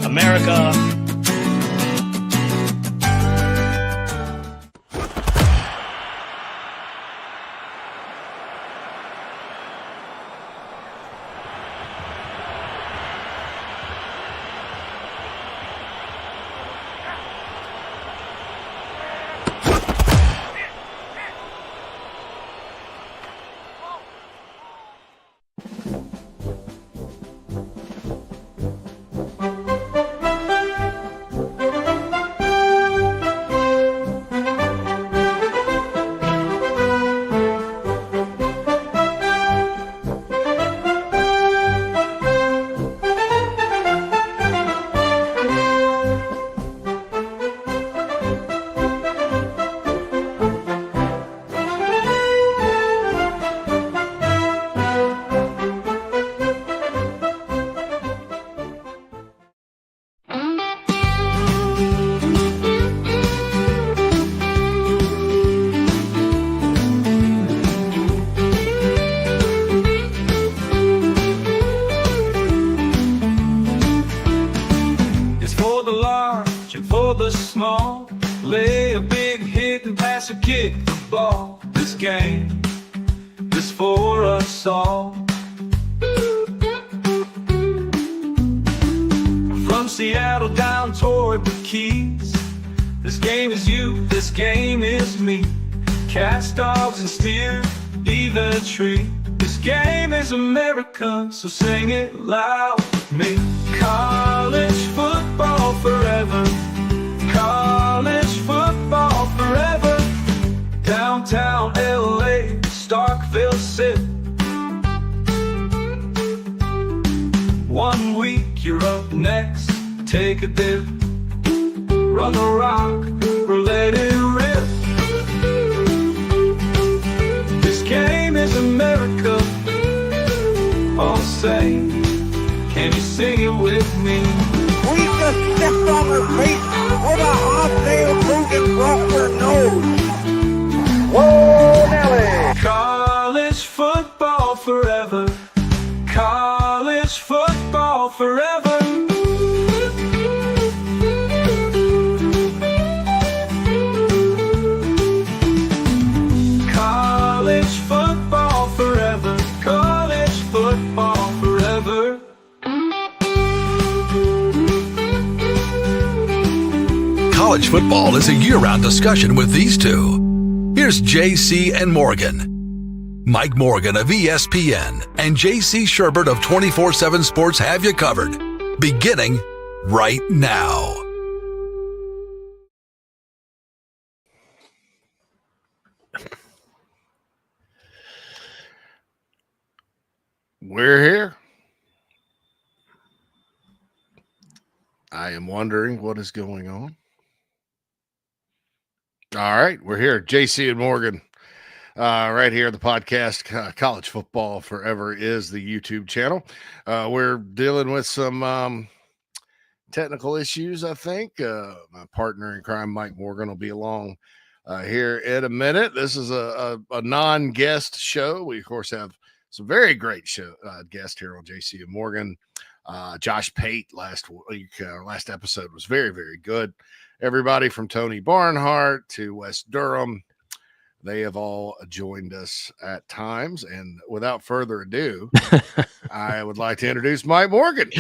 America. Small, lay a big hit and pass a kick the ball. This game is for us all. From Seattle down toward the Keys, this game is you, this game is me. Cast dogs and steer, leave a tree. This game is America, so sing it loud with me. College football forever. College football forever. Downtown LA, Starkville sit. 1 week you're up next, take a dip. Run the rock or let it rip. This game is America. All say, can you sing it with me? We just stepped on her face with a hot-tail broken across her nose. Whoa, Nelly! College football forever. College football forever. College football forever. College football forever. College football is a year-round discussion with these two. Here's JC and Morgan. Mike Morgan of ESPN and JC Shurburtt of 24/7 Sports have you covered, beginning right now. We're here. I am wondering what is going on. All right, we're here. JC and Morgan, right here, the podcast, College Football Forever is the YouTube channel. We're dealing with some technical issues, I think. My partner in crime, Mike Morgan, will be along here in a minute. This is a non-guest show. We, of course, have some very great guests here on JC and Morgan. Josh Pate last episode was very, very good. Everybody from Tony Barnhart to Wes Durham, they have all joined us at times. And without further ado, I would like to introduce Mike Morgan.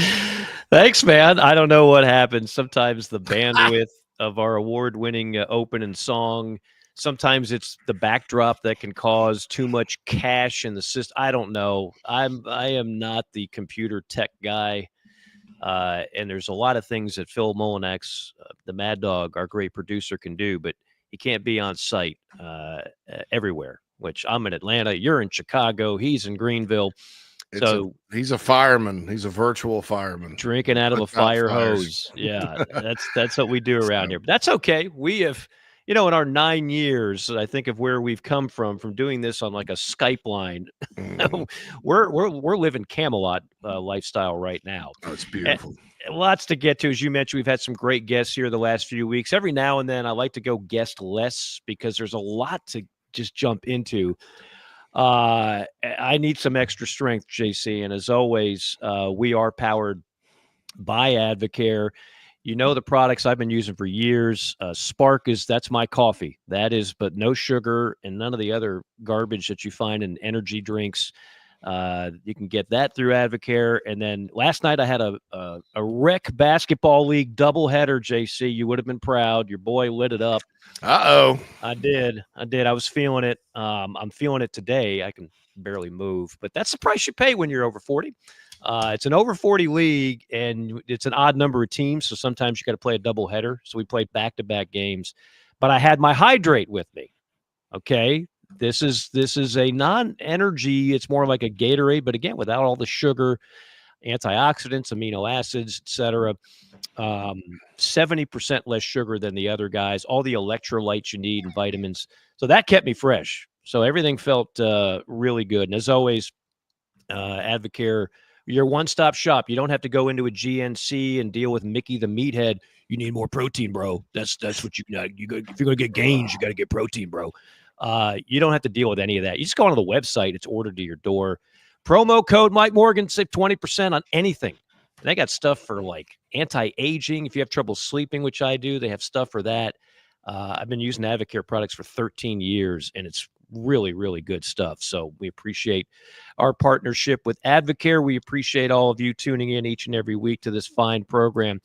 Thanks, man. I don't know what happened. Sometimes the bandwidth of our award-winning opening song, sometimes it's the backdrop that can cause too much cache in the system. I don't know. I am not the computer tech guy. And there's a lot of things that Phil Molinax, the Mad Dog, our great producer, can do, but he can't be on site everywhere, which I'm in Atlanta. You're in Chicago. He's in Greenville. He's a fireman. He's a virtual fireman. Drinking out of a fire hose. Yeah, that's what we do around here. But that's okay. We have, in our 9 years, I think of where we've come from doing this on like a Skype line. We're living Camelot lifestyle right now. Oh, it's beautiful. lots to get to. As you mentioned, we've had some great guests here the last few weeks. Every now and then I like to go guest less because there's a lot to just jump into. I need some extra strength, JC. And as always, we are powered by Advocare. You know the products I've been using for years. Spark that's my coffee. That is, but no sugar and none of the other garbage that you find in energy drinks. You can get that through Advocare. And then last night I had a rec basketball league doubleheader, JC. You would have been proud. Your boy lit it up. Uh-oh. I did. I was feeling it. I'm feeling it today. I can barely move, but that's the price you pay when you're over 40. It's an over 40 league, and it's an odd number of teams, so sometimes you got to play a doubleheader. So we played back-to-back games. But I had my hydrate with me. Okay, this is a non-energy. It's more like a Gatorade, but again, without all the sugar, antioxidants, amino acids, etc. 70% less sugar than the other guys. All the electrolytes you need and vitamins. So that kept me fresh. So everything felt really good. And as always, Advocare, your one-stop shop. You don't have to go into a GNC and deal with Mickey the Meathead. You need more protein, bro. That's what you got. If you're gonna get gains, you got to get protein, bro. You don't have to deal with any of that. You just go onto the website. It's ordered to your door. Promo code Mike Morgan, save 20% on anything. And they got stuff for like anti-aging. If you have trouble sleeping, which I do, they have stuff for that. I've been using Advocare products for 13 years, and it's really, really good stuff. So we appreciate our partnership with Advocare. We appreciate all of you tuning in each and every week to this fine program.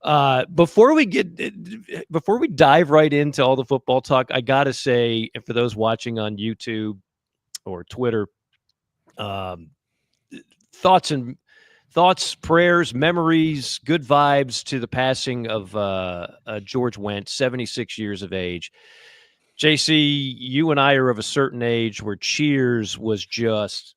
Before we dive right into all the football talk, I got to say, and for those watching on YouTube or Twitter, thoughts, prayers, memories, good vibes to the passing of George Wendt, 76 years of age. JC, you and I are of a certain age where Cheers was just,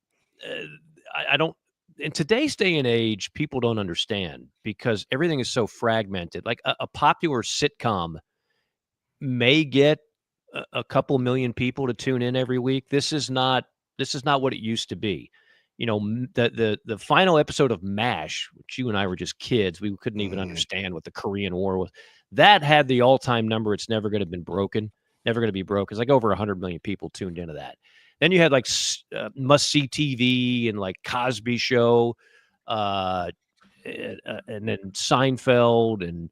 I don't, in today's day and age, people don't understand because everything is so fragmented. Like a popular sitcom may get a couple million people to tune in every week. This is not what it used to be. You know, the final episode of MASH, which you and I were just kids, we couldn't even understand what the Korean War was. That had the all-time number. It's never going to have been broken. Never going to be broken. It's like over 100 million people tuned into that. Then you had like must-see TV and like Cosby Show, and then Seinfeld and,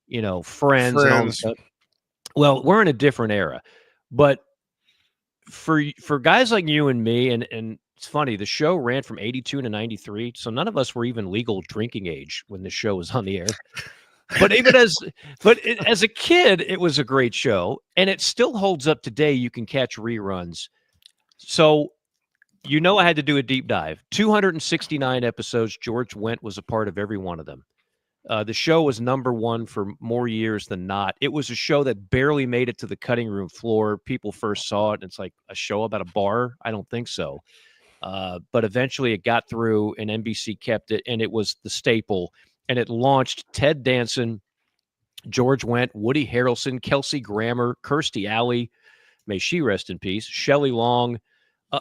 you know, Friends. And all that stuff. Well, we're in a different era. But for guys like you and me, and it's funny, the show ran from 82 to 93, so none of us were even legal drinking age when the show was on the air. But as a kid, it was a great show, and it still holds up today. You can catch reruns. So, you know, I had to do a deep dive. 269 episodes. George Wendt was a part of every one of them. The show was number one for more years than not. It was a show that barely made it to the cutting room floor. People first saw it, and it's like a show about a bar. I don't think so. But eventually it got through, and NBC kept it, and it was the staple. And it launched Ted Danson, George Wendt, Woody Harrelson, Kelsey Grammer, Kirstie Alley, may she rest in peace, Shelley Long,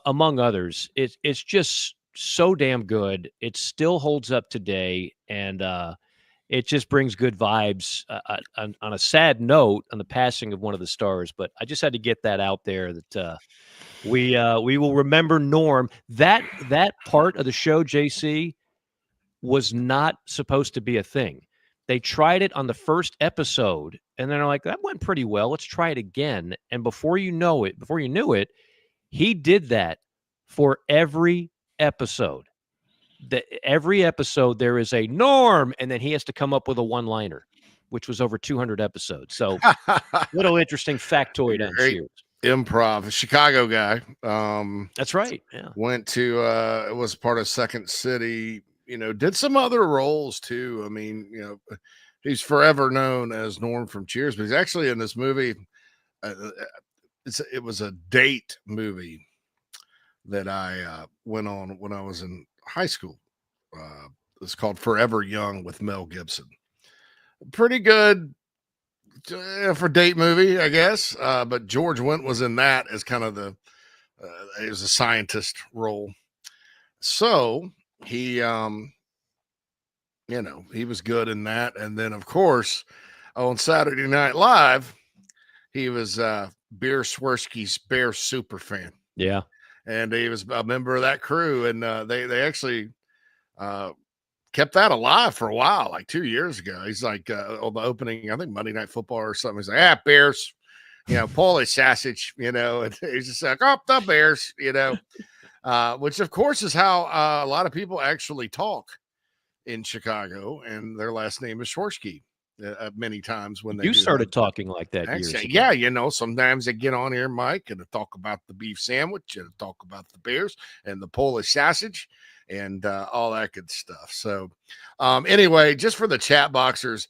among others. It's just so damn good. It still holds up today, and it just brings good vibes on a sad note on the passing of one of the stars. But I just had to get that out there that we will remember Norm. That part of the show, JC, was not supposed to be a thing. They tried it on the first episode, and then they're like, that went pretty well. Let's try it again. And before you knew it, he did that for every episode. Every episode there is a Norm, and then he has to come up with a one-liner, which was over 200 episodes. So little interesting factoid on Cheers. Improv, Chicago guy. That's right. Yeah. Went to was part of Second City. You know, did some other roles too. I mean, you know, he's forever known as Norm from Cheers, but he's actually in this movie. It was a date movie that I went on when I was in high school. It's called Forever Young with Mel Gibson. Pretty good for date movie, I guess. But George Wendt was in that as kind of it was a scientist role. So he he was good in that. And then, of course, on Saturday Night Live, he was Beer Swirsky's Bear super fan. Yeah. And he was a member of that crew. And they actually kept that alive for a while, like 2 years ago. He's like on the opening, I think Monday Night Football or something. He's like, Bears, Polish sausage, and he's just like, the Bears, which of course is how a lot of people actually talk in Chicago, and their last name is Shorsky. Many times when they started talking like that years ago. Yeah, sometimes they get on here, Mike, and talk about the beef sandwich and talk about the Bears and the Polish sausage and all that good stuff. So anyway, just for the chat boxers,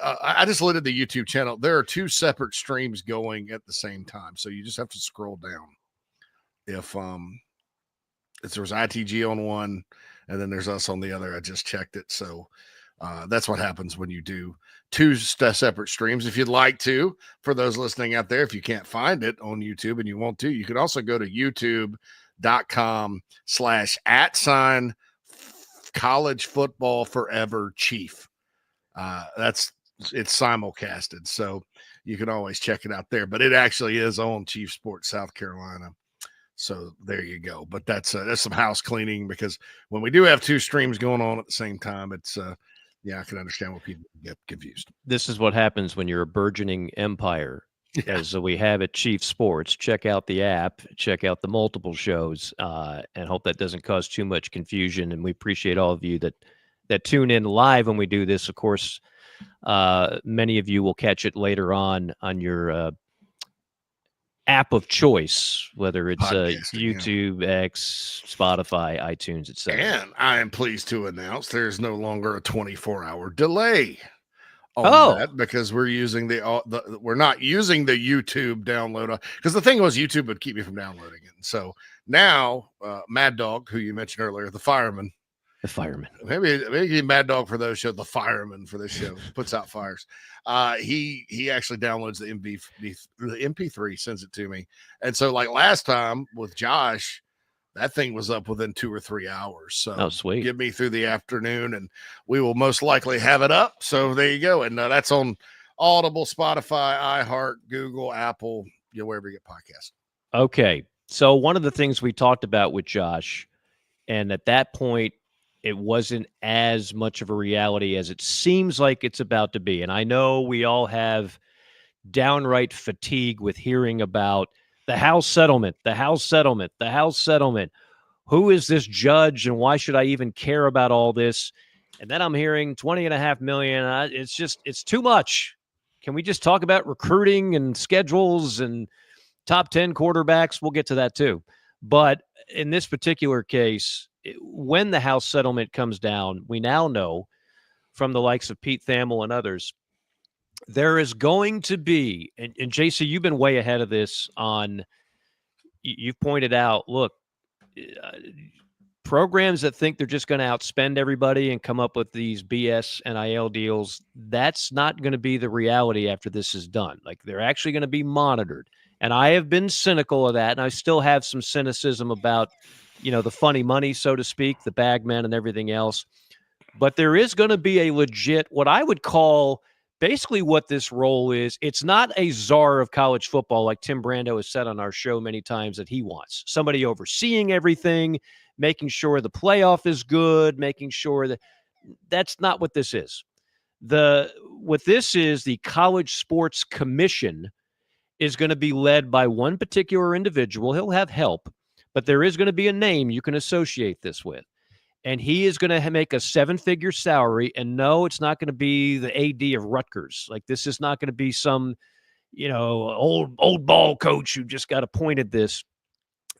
I just looked at the YouTube channel. There are 2 separate streams going at the same time, so you just have to scroll down. If there's ITG on one and then there's us on the other, I just checked it. So that's what happens when you do 2 separate streams. If you'd like to, for those listening out there, if you can't find it on YouTube and you want to, you can also go to youtube.com/@college football forever chief. It's simulcasted, so you can always check it out there, but it actually is on Chief Sports South Carolina. So there you go. But that's some house cleaning, because when we do have 2 streams going on at the same time, it's I can understand why people get confused. This is what happens when you're a burgeoning empire, as we have at Chief Sports. Check out the app, check out the multiple shows, and hope that doesn't cause too much confusion. And we appreciate all of you that tune in live when we do this. Of course, many of you will catch it later on your app of choice, whether it's YouTube, X, Spotify, iTunes, etc. And I am pleased to announce there's no longer a 24-hour delay on that, because we're using we're not using the YouTube download, because the thing was YouTube would keep me from downloading it. So now Mad Dog, who you mentioned earlier, the fireman, maybe Mad Dog for those shows, the fireman for this show, puts out fires. He actually downloads the MP3, sends it to me. And so like last time with Josh, that thing was up within 2 or 3 hours. So sweet. Give me through the afternoon and we will most likely have it up. So there you go. And that's on Audible, Spotify, iHeart, Google, Apple, wherever you get podcasts. Okay. So one of the things we talked about with Josh, and at that point, it wasn't as much of a reality as it seems like it's about to be. And I know we all have downright fatigue with hearing about the House settlement, the House settlement, the House settlement. Who is this judge and why should I even care about all this? And then I'm hearing $20.5 million. It's too much. Can we just talk about recruiting and schedules and top 10 quarterbacks? We'll get to that too. But in this particular case, when the House settlement comes down, we now know from the likes of Pete Thamel and others, there is going to be, and JC, you've been way ahead of this you've pointed out, look, programs that think they're just going to outspend everybody and come up with these BS NIL deals, that's not going to be the reality after this is done. Like, they're actually going to be monitored. And I have been cynical of that, and I still have some cynicism about, the funny money, so to speak, the bagmen and everything else. But there is going to be a legit, what I would call basically what this role is. It's not a czar of college football like Tim Brando has said on our show many times that he wants. Somebody overseeing everything, making sure the playoff is good, making sure that's not what this is. What this is, the College Sports Commission is going to be led by one particular individual. He'll have help, but there is going to be a name you can associate this with. And he is going to make a 7-figure salary. And no, it's not going to be the AD of Rutgers. Like, this is not going to be some, old ball coach who just got appointed this.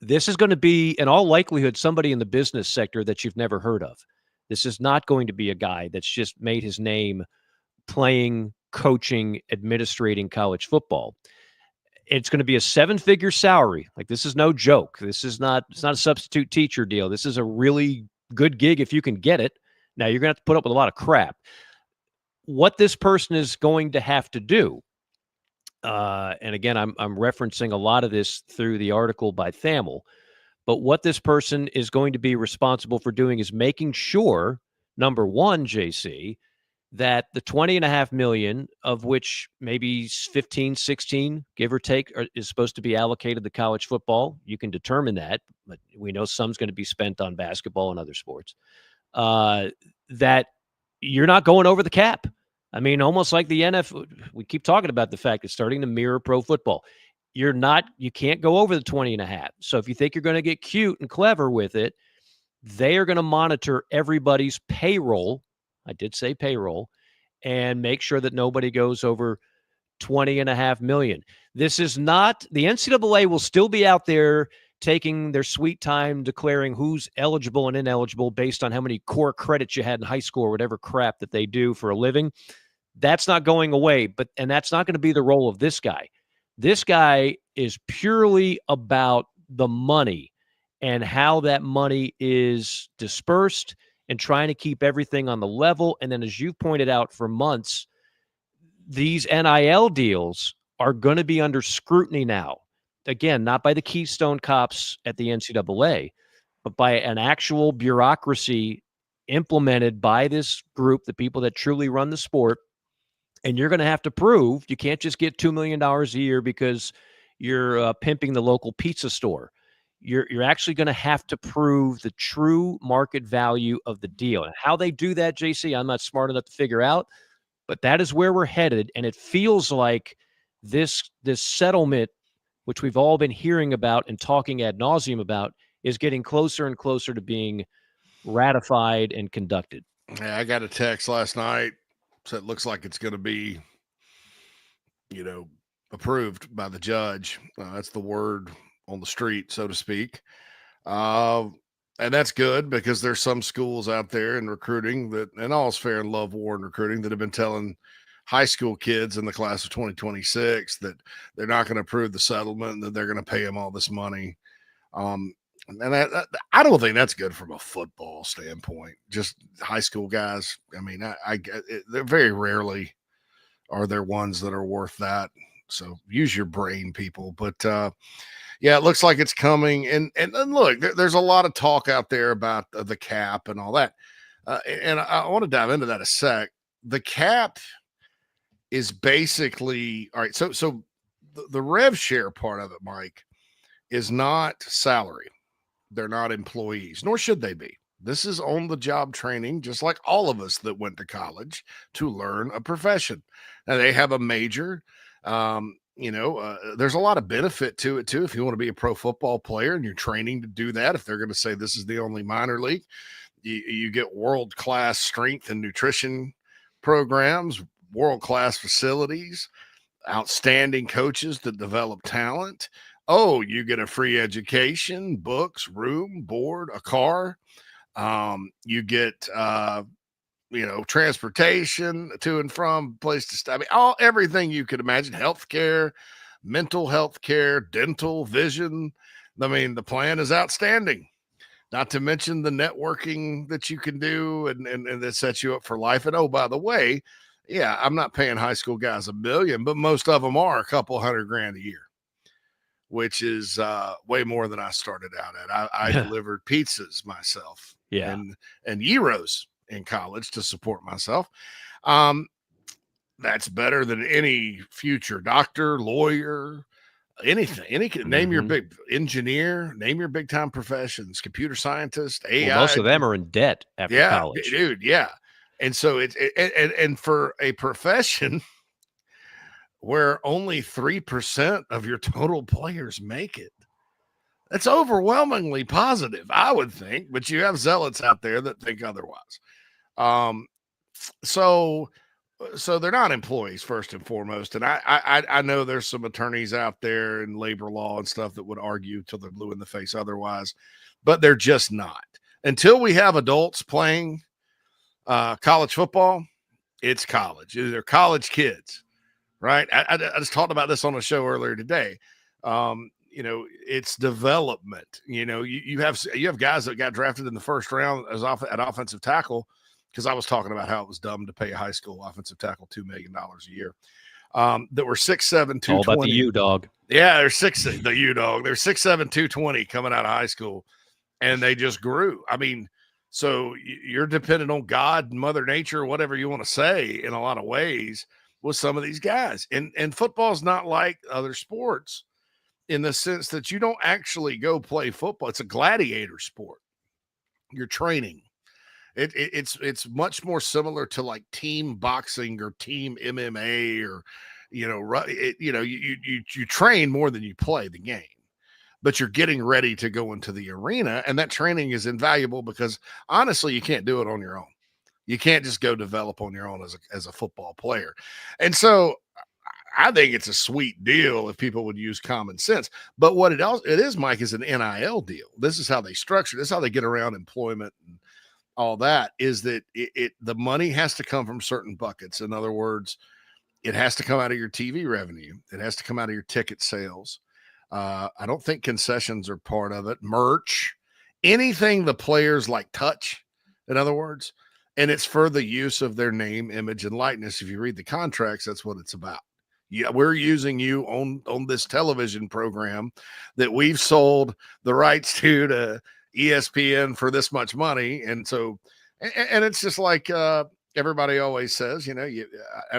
This is going to be, in all likelihood, somebody in the business sector that you've never heard of. This is not going to be a guy that's just made his name playing, coaching, administrating college football. It's going to be a 7-figure salary. Like, this is no joke. It's not a substitute teacher deal. This is a really good gig if you can get it. Now, you're going to have to put up with a lot of crap. What this person is going to have to do, and again, I'm referencing a lot of this through the article by Thamel, but what this person is going to be responsible for doing is making sure Number one, JC, that the 20.5 million, of which maybe 15, 16, give or take, is supposed to be allocated to college football. You can determine that, but we know some's going to be spent on basketball and other sports. That you're not going over the cap. I mean, almost like the NFL. We keep talking about the fact it's starting to mirror pro football. You can't go over the 20.5. So if you think you're going to get cute and clever with it, they are going to monitor everybody's payroll. I did say payroll, and make sure that nobody goes over 20.5 million. This is not, the NCAA will still be out there taking their sweet time declaring who's eligible and ineligible based on how many core credits you had in high school or whatever crap that they do for a living. That's not going away, and that's not going to be the role of this guy. This guy is purely about the money and how that money is dispersed and trying to keep everything on the level. And then, as you've pointed out for months, these NIL deals are going to be under scrutiny now. Again, not by the Keystone cops at the NCAA, but by an actual bureaucracy implemented by this group, the people that truly run the sport. And you're going to have to prove you can't just get $2 million a year because you're pimping the local pizza store. You're actually going to have to prove the true market value of the deal. And how they do that, JC, I'm not smart enough to figure out, but that is where we're headed. And it feels like this settlement, which we've all been hearing about and talking ad nauseum about, is getting closer and closer to being ratified and conducted. Yeah, I got a text last night. So it looks like it's going to be, approved by the judge. That's the word on the street, so to speak. And that's good because there's some schools out there in recruiting that, and all's fair in love, war, and recruiting, that have been telling high school kids in the class of 2026 that they're not going to approve the settlement and that they're going to pay them all this money. And I don't think that's good from a football standpoint. Just high school guys. I mean, I get it, they're very rarely are there ones that are worth that. So use your brain, people. But yeah, it looks like it's coming. And look, there's a lot of talk out there about the cap and all that. And I want to dive into that a sec. The cap is basically all right. So the rev share part of it, Mike, is not salary. They're not employees, nor should they be. This is on the job training, just like all of us that went to college to learn a profession. Now they have a major. There's a lot of benefit to it too. If you want to be a pro football player and you're training to do that, if they're going to say this is the only minor league, you get world-class strength and nutrition programs, world-class facilities, outstanding coaches that develop talent. Oh, you get a free education, books, room, board, a car. You get, transportation to and from place to stay. I mean, everything you could imagine, healthcare, mental health care, dental, vision. I mean, the plan is outstanding. Not to mention the networking that you can do and that sets you up for life. And oh, by the way, yeah, I'm not paying high school guys $1 million, but most of them are a couple $100,000 a year, which is way more than I started out at. I delivered pizzas myself, and gyros in college to support myself. That's better than any future doctor, lawyer, anything. Name your big engineer, name your big time professions, computer scientist, AI. Well, most of them are in debt after college. Dude, yeah. And so and for a profession where only 3% of your total players make it, that's overwhelmingly positive, I would think. But you have zealots out there that think otherwise. So they're not employees first and foremost. And I know there's some attorneys out there in labor law and stuff that would argue till they're blue in the face otherwise, but they're just not. Until we have adults playing college football, it's college. They're college kids, right? I just talked about this on a show earlier today. It's development. You have guys that got drafted in the first round at offensive tackle, because I was talking about how it was dumb to pay a high school offensive tackle $2 million a year. That were 6'7", 220. All about the U-Dog. Yeah, the U-Dog. They're 6'7", 220 coming out of high school, and they just grew. I mean, So you're dependent on God, Mother Nature, whatever you want to say, in a lot of ways with some of these guys. And football's not like other sports in the sense that you don't actually go play football. It's a gladiator sport. You're training. It's much more similar to like team boxing or team MMA or you train more than you play the game, but you're getting ready to go into the arena, and that training is invaluable because honestly you can't do it on your own. You can't just go develop on your own as a football player. And so I think it's a sweet deal if people would use common sense. But what it is, Mike, is an NIL deal. This is how they structure. This is how they get around employment and all that, is that the money has to come from certain buckets. In other words, it has to come out of your TV revenue. It has to come out of your ticket sales. I don't think concessions are part of it. Merch, anything the players like touch, in other words, and it's for the use of their name, image, and likeness. If you read the contracts, that's what it's about. Yeah, we're using you on this television program that we've sold the rights to ESPN for this much money. And so, and it's just like everybody always says, and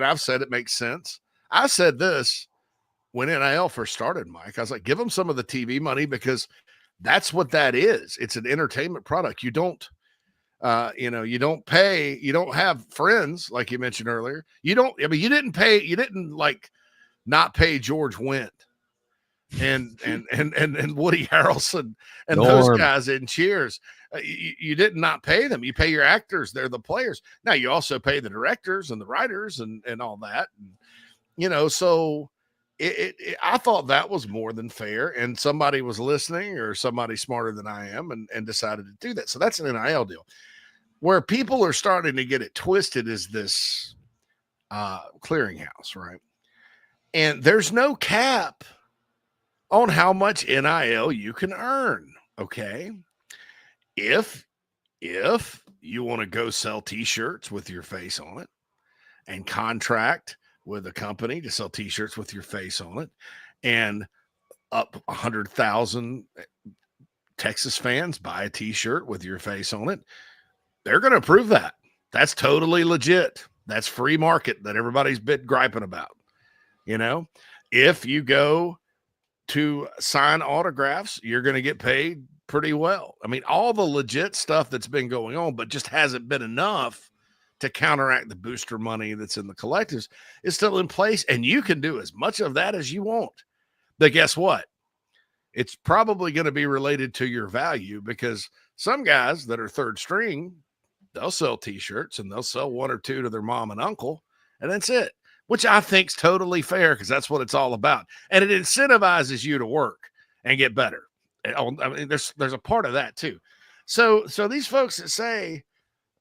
I've said it makes sense. I said this when NIL first started, Mike. I was like, give them some of the TV money because that's what that is. It's an entertainment product. You don't, you don't pay, you don't have friends like you mentioned earlier. You didn't like not pay George Wendt and Woody Harrelson and those guys in Cheers. You did not pay them. You pay your actors. They're the players. Now you also pay the directors and the writers and all that. And, so I thought that was more than fair, and somebody was listening, or somebody smarter than I am, and decided to do that. So that's an NIL deal. Where people are starting to get it twisted is this clearinghouse, right? And there's no cap on how much NIL you can earn, okay? If you want to go sell T-shirts with your face on it and contract with a company to sell T-shirts with your face on it, and up 100,000 Texas fans buy a T-shirt with your face on it, they're going to approve that. That's totally legit. That's free market that everybody's been griping about. If you go to sign autographs, you're going to get paid pretty well. I mean, all the legit stuff that's been going on, but just hasn't been enough to counteract the booster money that's in the collectives, is still in place. And you can do as much of that as you want. But guess what? It's probably going to be related to your value, because some guys that are third string, they'll sell T-shirts and they'll sell one or two to their mom and uncle, and that's it, which I think is totally fair, because that's what it's all about. And it incentivizes you to work and get better. I mean, there's a part of that too. So these folks that say,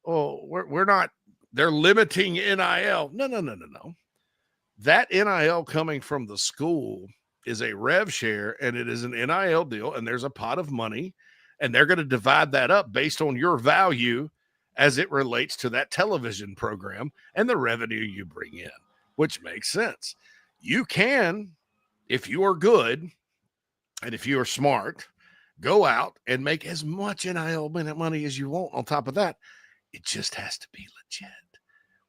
oh, we're not, they're limiting NIL. No. That NIL coming from the school is a rev share, and it is an NIL deal, and there's a pot of money, and they're going to divide that up based on your value as it relates to that television program and the revenue you bring in, which makes sense. You can, if you are good and if you are smart, go out and make as much NIL money as you want on top of that. It just has to be legit.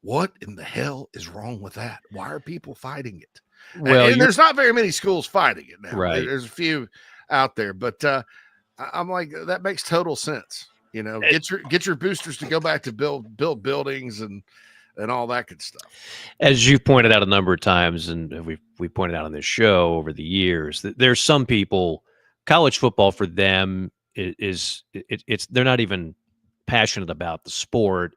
What in the hell is wrong with that? Why are people fighting it? Well, and there's not very many schools fighting it now. Right. There's a few out there, but I'm like, that makes total sense. Get your boosters to go back to build buildings and all that good stuff. As you've pointed out a number of times, and we pointed out on this show over the years, that there's some people, college football for them it's they're not even passionate about the sport.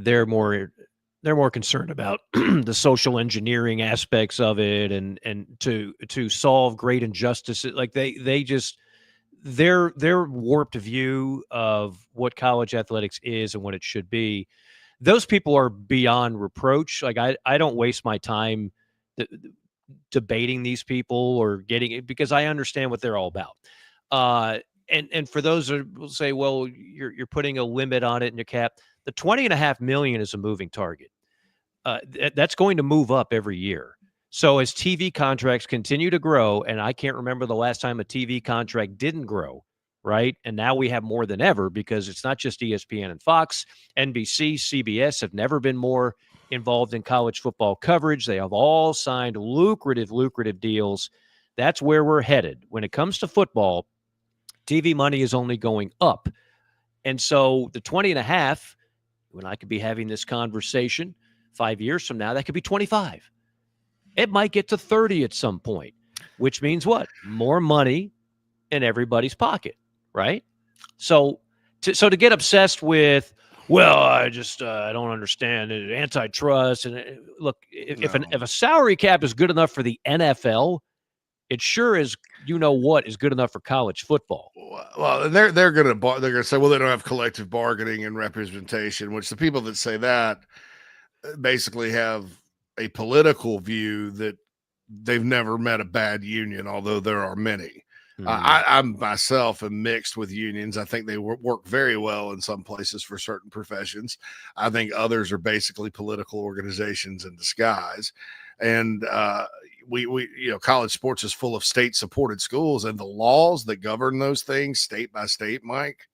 They're more concerned about the social engineering aspects of it, and to solve great injustices. Like they just, their warped view of what college athletics is and what it should be, those people are beyond reproach. Like I don't waste my time debating these people or getting it, because I understand what they're all about. And for those who will say, well, you're putting a limit on it in your cap, the $20.5 million is a moving target. That's going to move up every year. So as TV contracts continue to grow, and I can't remember the last time a TV contract didn't grow, right? And now we have more than ever because it's not just ESPN and Fox. NBC, CBS have never been more involved in college football coverage. They have all signed lucrative deals. That's where we're headed. When it comes to football, TV money is only going up. And so the 20 and a half, when I could be having this conversation 5 years from now, that could be 25. It might get to 30 at some point, which means what? More money in everybody's pocket, right? So to get obsessed with, well, I don't understand it, antitrust. And look, if a salary cap is good enough for the NFL, it sure is, is good enough for college football. Well, they're gonna say, well, they don't have collective bargaining and representation, which the people that say that basically have a political view that they've never met a bad union, although there are many. I myself am mixed with unions. I think they work very well in some places for certain professions. I think others are basically political organizations in disguise. And we college sports is full of state supported schools, and the laws that govern those things state by state, Mike,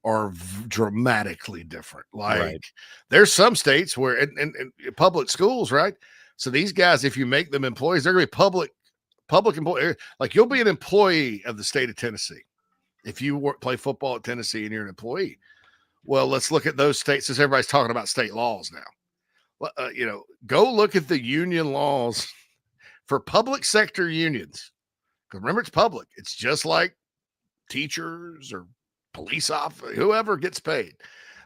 are dramatically different. Like there's some states where in public schools, right? So these guys, if you make them employees, they're going to be public employee. Like you'll be an employee of the state of Tennessee if you play football at Tennessee and you're an employee. Well, let's look at those states, since everybody's talking about state laws now. Go look at the union laws for public sector unions. Because remember, it's public. It's just like teachers or police officers, whoever gets paid.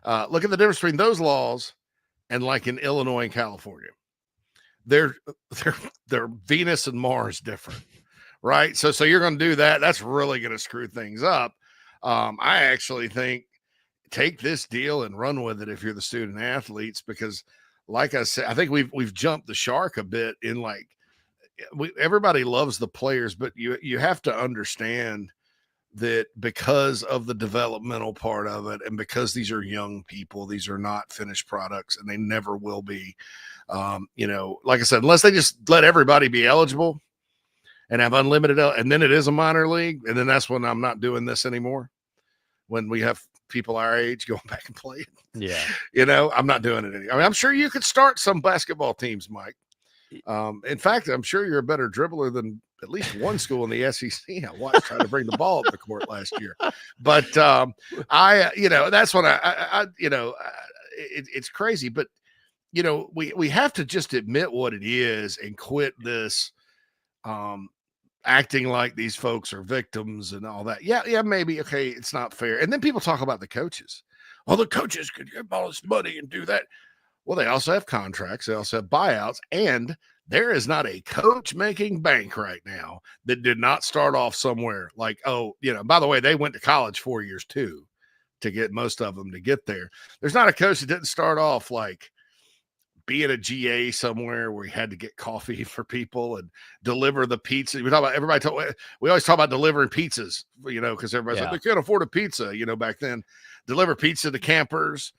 Look at the difference between those laws and like in Illinois and California. They're Venus and Mars different, right? So you're going to do that. That's really going to screw things up. I actually think take this deal and run with it if you're the student athletes, because like I said, I think we've jumped the shark a bit in everybody loves the players, but you have to understand that because of the developmental part of it, and because these are young people, these are not finished products, and they never will be. Like I said, unless they just let everybody be eligible and have unlimited, and then it is a minor league, and then that's when I'm not doing this anymore. When we have people our age going back and playing, I'm not doing it anymore. I mean, I'm sure you could start some basketball teams, Mike. In fact, I'm sure you're a better dribbler than at least one school in the SEC I watched trying to bring the ball up the court last year. But that's what it's crazy. But we have to just admit what it is and quit this acting like these folks are victims and all that. Yeah, maybe. Okay, it's not fair. And then people talk about the coaches. Well, the coaches could give all this money and do that. Well, they also have contracts. They also have buyouts. And there is not a coach making bank right now that did not start off somewhere like, by the way, they went to college 4 years too to get most of them to get there. There's not a coach that didn't start off like being a GA somewhere where he had to get coffee for people and deliver the pizza. We always talk about delivering pizzas, because everybody's like, they can't afford a pizza, back then. Deliver pizza to campers.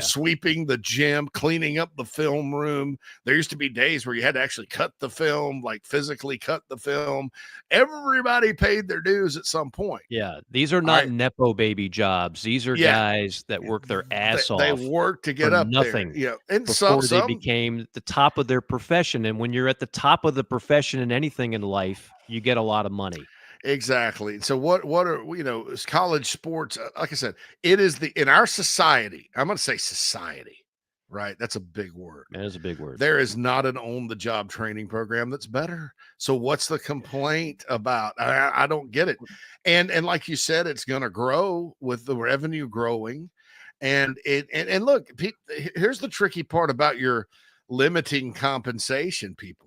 Sweeping the gym, cleaning up the film room. There used to be days where you had to actually cut the film, like physically cut the film. Everybody paid their dues at some point. Yeah, these are not Nepo baby jobs. These are guys that work their ass off. They work to get up nothing. There. And before they became the top of their profession. And when you're at the top of the profession in anything in life, you get a lot of money. Exactly. So what are college sports? Like I said, it is in our society. I'm going to say society, right? That's a big word. That is a big word. There is not an on-the-job training program that's better. So what's the complaint about? I don't get it. And like you said, it's going to grow with the revenue growing. And look, here's the tricky part about your limiting compensation, people.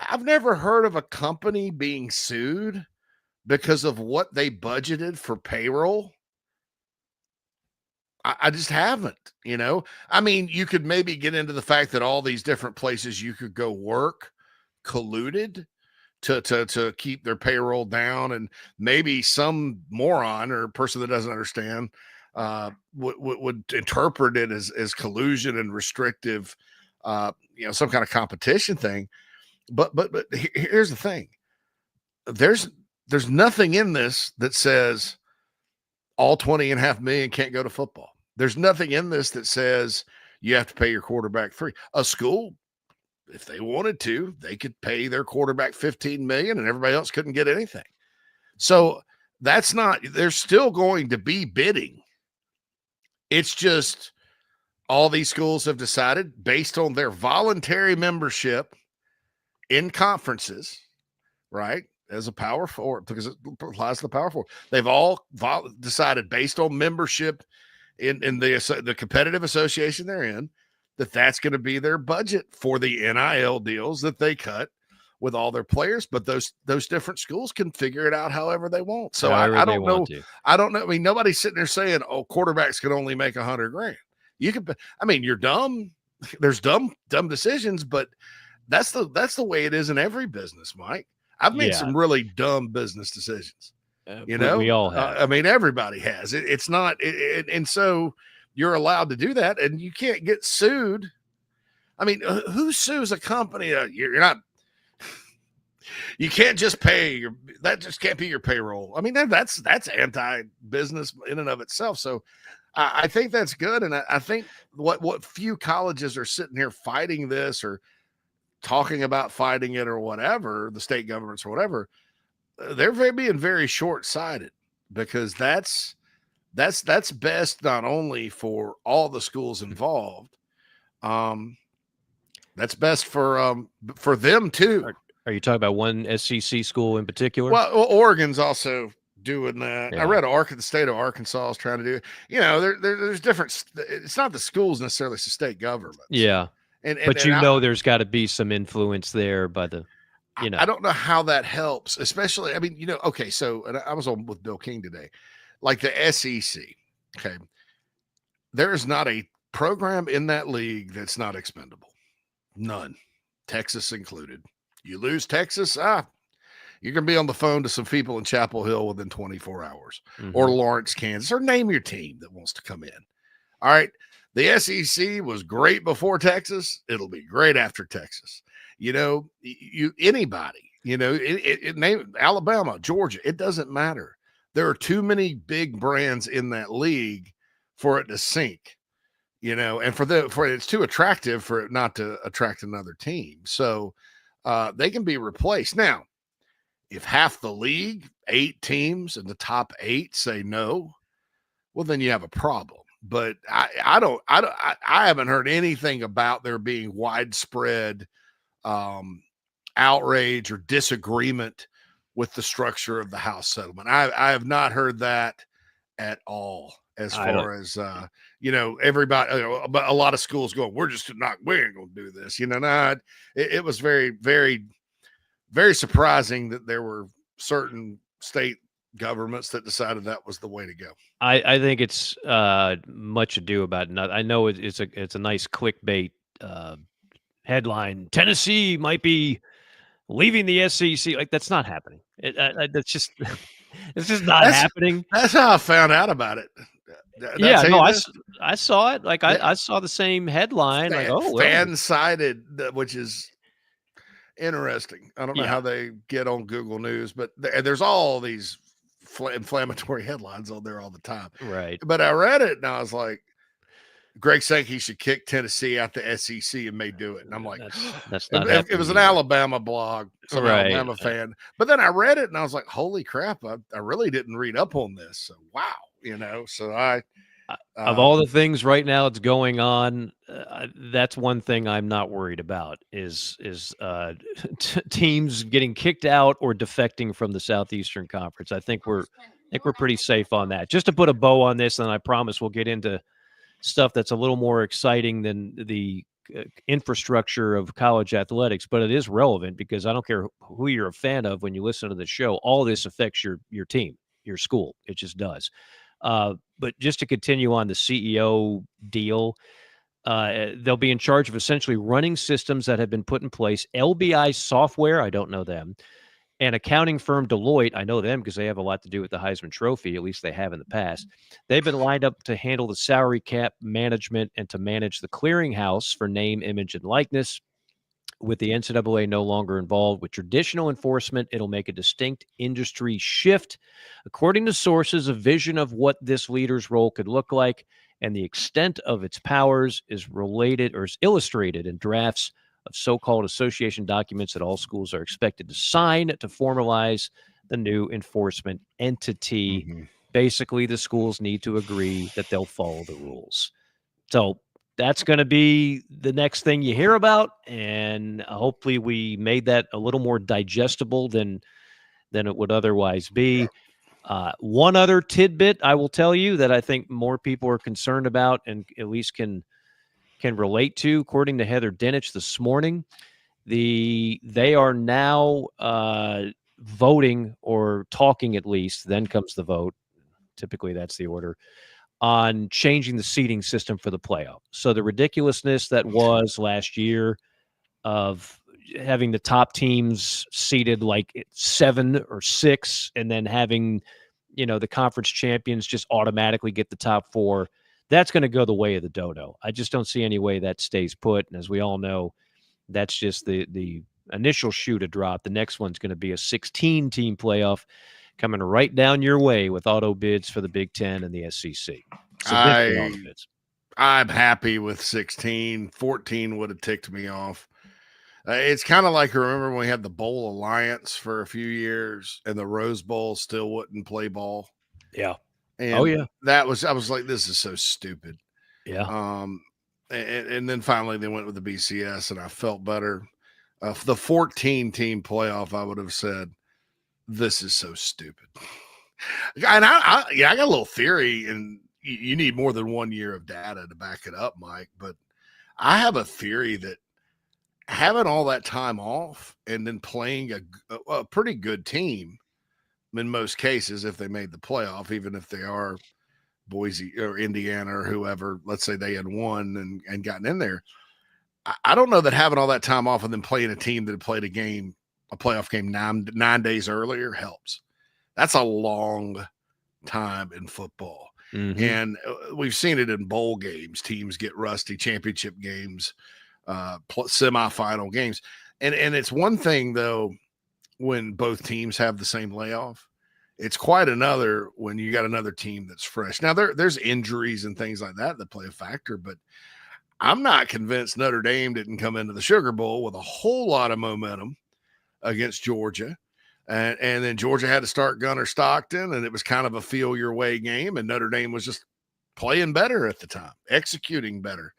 I've never heard of a company being sued because of what they budgeted for payroll. I just haven't, I mean, you could maybe get into the fact that all these different places you could go work colluded to keep their payroll down. And maybe some moron or person that doesn't understand would interpret it as collusion and restrictive, some kind of competition thing. But here's the thing. There's there's nothing in this that says all 20.5 million can't go to football. There's nothing in this that says you have to pay your quarterback $3. A school, if they wanted to, they could pay their quarterback $15 million and everybody else couldn't get anything. So that's not, there's still going to be bidding. It's just all these schools have decided based on their voluntary membership in conferences, right? As a Power Four, because it applies to the Power Four. They've all decided based on membership in the competitive association they're in, that's going to be their budget for the NIL deals that they cut with all their players. But those different schools can figure it out however they want. So I don't know. I don't know. I mean, nobody's sitting there saying, "Oh, quarterbacks can only make $100,000." You could. I mean, you're dumb. There's dumb decisions, but that's the way it is in every business, Mike. I've made some really dumb business decisions. You know, we all have. I mean, everybody has. It's not, and so you're allowed to do that, and you can't get sued. I mean, who sues a company? You're not. You can't just pay that just can't be your payroll. I mean, that's anti-business in and of itself. So I think that's good, and I think what few colleges are sitting here fighting this or talking about fighting it or whatever, the state governments or whatever, they're being very short-sighted, because that's best not only for all the schools involved, that's best for them too. Are you talking about one SEC school in particular? Well, Oregon's also doing that. Yeah. I read the state of Arkansas is trying to do it. You know, there's different. It's not the schools necessarily; it's the state government. Yeah. But there's got to be some influence there by the, I don't know how that helps, especially, I mean, okay, so and I was on with Bill King today, like the SEC, okay, there is not a program in that league that's not expendable. None. Texas included. You lose Texas, you're going to be on the phone to some people in Chapel Hill within 24 hours, or Lawrence, Kansas, or name your team that wants to come in. All right. The SEC was great before Texas. It'll be great after Texas. Anybody, name Alabama, Georgia, it doesn't matter. There are too many big brands in that league for it to sink, and for it's too attractive for it not to attract another team. So they can be replaced. Now, if half the league, 8 teams in the top 8 say no, well, then you have a problem. But I haven't heard anything about there being widespread outrage or disagreement with the structure of the House settlement. I have not heard that at all. As far as everybody, but a lot of schools going, we ain't gonna do this. It was very, very, very surprising that there were certain state governments that decided that was the way to go. I think it's much ado about nothing. I know it's a nice clickbait headline. Tennessee might be leaving the SEC. Like, that's not happening. That's just it's just not happening. That's how I found out about it. I saw it. Like I saw the same headline. Like, fan-sided, which is interesting. I don't know how they get on Google News, but there's all these inflammatory headlines on there all the time. Right. But I read it and I was like, Greg Sankey should kick Tennessee out the SEC and may do it. And I'm like, that's not it was an Alabama blog, some Alabama fan. But then I read it and I was like, holy crap, I really didn't read up on this. So wow, so of all the things right now that's going on, that's one thing I'm not worried about is teams getting kicked out or defecting from the Southeastern Conference. I think we're pretty safe on that. Just to put a bow on this, and I promise we'll get into stuff that's a little more exciting than the infrastructure of college athletics, but it is relevant because I don't care who you're a fan of when you listen to the show, all this affects your team, your school. It just does. But just to continue on the CEO deal, they'll be in charge of essentially running systems that have been put in place. LBI Software, I don't know them, and accounting firm Deloitte, I know them because they have a lot to do with the Heisman Trophy, at least they have in the past. They've been lined up to handle the salary cap management and to manage the clearinghouse for name, image, and likeness, with the NCAA no longer involved with traditional enforcement, it'll make a distinct industry shift. According to sources, a vision of what this leader's role could look like and the extent of its powers is related or is illustrated in drafts of so-called association documents that all schools are expected to sign to formalize the new enforcement entity. Mhm. Basically, the schools need to agree that they'll follow the rules. So that's going to be the next thing you hear about, and hopefully we made that a little more digestible than it would otherwise be. One other tidbit I will tell you that I think more people are concerned about and at least can relate to, according to Heather Dinich this morning, they are now voting or talking at least, then comes the vote. Typically that's the order, on changing the seating system for the playoff. So the ridiculousness that was last year of having the top teams seated like 7 or 6 and then having, the conference champions just automatically get the top 4, that's going to go the way of the dodo. I just don't see any way that stays put. And as we all know, that's just the initial shoe to drop. The next one's going to be a 16-team playoff coming right down your way with auto bids for the Big Ten and the SEC. Significant auto bids. I'm happy with 16. 14 would have ticked me off. It's kind of like, remember when we had the Bowl Alliance for a few years and the Rose Bowl still wouldn't play ball? Yeah. And yeah. I was like, this is so stupid. Yeah. And then finally they went with the BCS and I felt better. The 14-team playoff, I would have said, this is so stupid. And I got a little theory, and you need more than 1 year of data to back it up, Mike. But I have a theory that having all that time off and then playing a pretty good team in most cases, if they made the playoff, even if they are Boise or Indiana or whoever, let's say they had won and gotten in there. I don't know that having all that time off and then playing a team that had played a playoff game 9 days earlier helps. That's a long time in football. Mm-hmm. And we've seen it in bowl games. Teams get rusty, championship games, semifinal games. And it's one thing, though, when both teams have the same layoff. It's quite another when you got another team that's fresh. Now, there's injuries and things like that play a factor, but I'm not convinced Notre Dame didn't come into the Sugar Bowl with a whole lot of momentum against Georgia. And then Georgia had to start Gunnar Stockton, and it was kind of a feel-your-way game, and Notre Dame was just playing better at the time, executing better.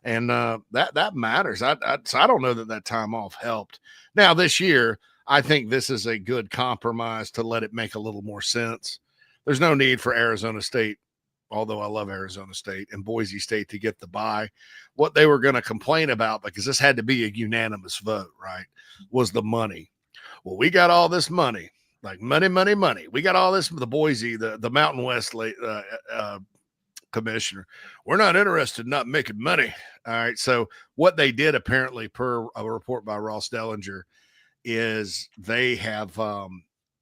And that matters. So I don't know that time off helped. Now, this year, I think this is a good compromise to let it make a little more sense. There's no need for Arizona State, although I love Arizona State, and Boise State to get the bye. What they were going to complain about, because this had to be a unanimous vote, right, was the money. Well, we got all this money, like money. We got all this, the Boise, the Mountain West commissioner. We're not interested in not making money. All right. So what they did, apparently, per a report by Ross Dellinger, is they have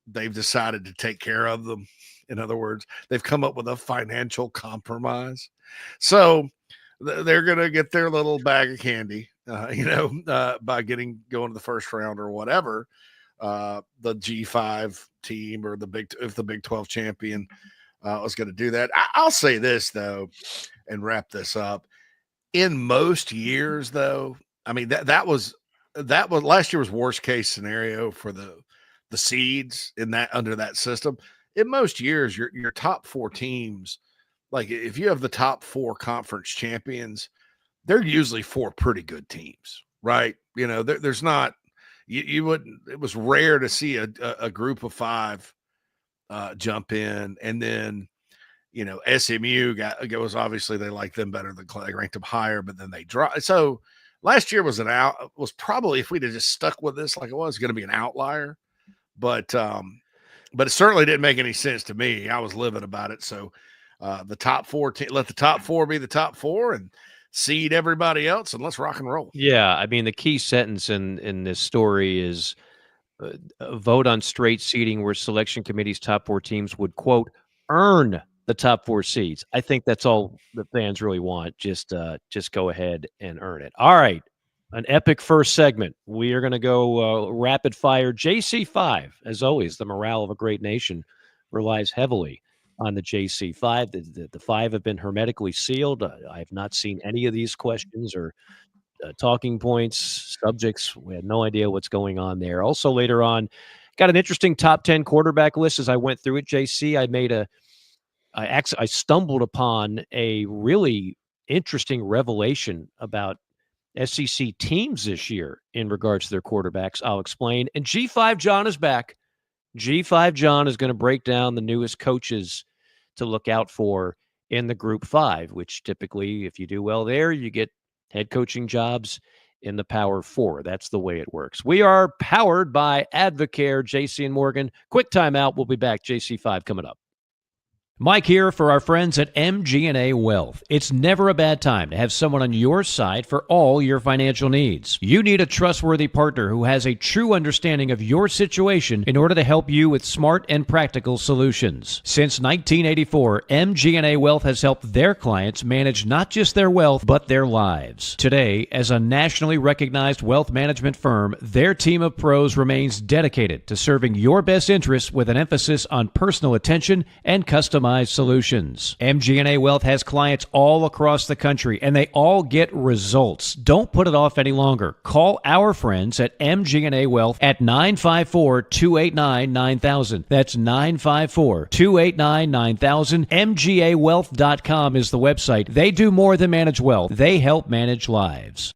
they've decided to take care of them. In other words, they've come up with a financial compromise. So they're going to get their little bag of candy, by going to the first round or whatever. The G5 team or if the Big 12 champion was going to do that. I'll say this, though, and wrap this up. In most years, though, I mean, that was last year was worst case scenario for the seeds under that system. In most years, your top 4 teams, like if you have the top 4 conference champions, they're usually 4 pretty good teams, right? There's not. You wouldn't. It was rare to see a group of 5 jump in, and then SMU was obviously they liked them better than Clay, ranked them higher, but then they dropped. So last year was probably, if we'd have just stuck with this like it was, going to be an outlier, but it certainly didn't make any sense to me. I was livid about it. So the top 4 let the top 4 be the top 4 and seed everybody else, and let's rock and roll. Yeah, I mean, the key sentence in this story is a vote on straight seeding where selection committee's top 4 teams would, quote, earn the top 4 seeds. I think that's all the fans really want. Just go ahead and earn it. All right. an epic first segment. We are going to go rapid fire. JC5, as always, the morale of a great nation relies heavily on the JC5. The five have been hermetically sealed. I have not seen any of these questions or talking points, subjects. We had no idea what's going on there. Also, later on, got an interesting top 10 quarterback list as I went through it, JC. I stumbled upon a really interesting revelation about SEC teams this year in regards to their quarterbacks. I'll explain. And G5 John is back. G5 John is going to break down the newest coaches to look out for in the Group 5, which typically, if you do well there, you get head coaching jobs in the Power 4. That's the way it works. We are powered by Advocare, JC and Morgan. Quick timeout. We'll be back. JC5 coming up. Mike here for our friends at MG&A Wealth. It's never a bad time to have someone on your side for all your financial needs. You need a trustworthy partner who has a true understanding of your situation in order to help you with smart and practical solutions. Since 1984, MG&A Wealth has helped their clients manage not just their wealth, but their lives. Today, as a nationally recognized wealth management firm, their team of pros remains dedicated to serving your best interests with an emphasis on personal attention and customized solutions. MG&A Wealth has clients all across the country, and they all get results. Don't put it off any longer. Call our friends at MG&A Wealth at 954-289-9000. That's 954-289-9000. MGAwealth.com is the website. They do more than manage wealth. They help manage lives.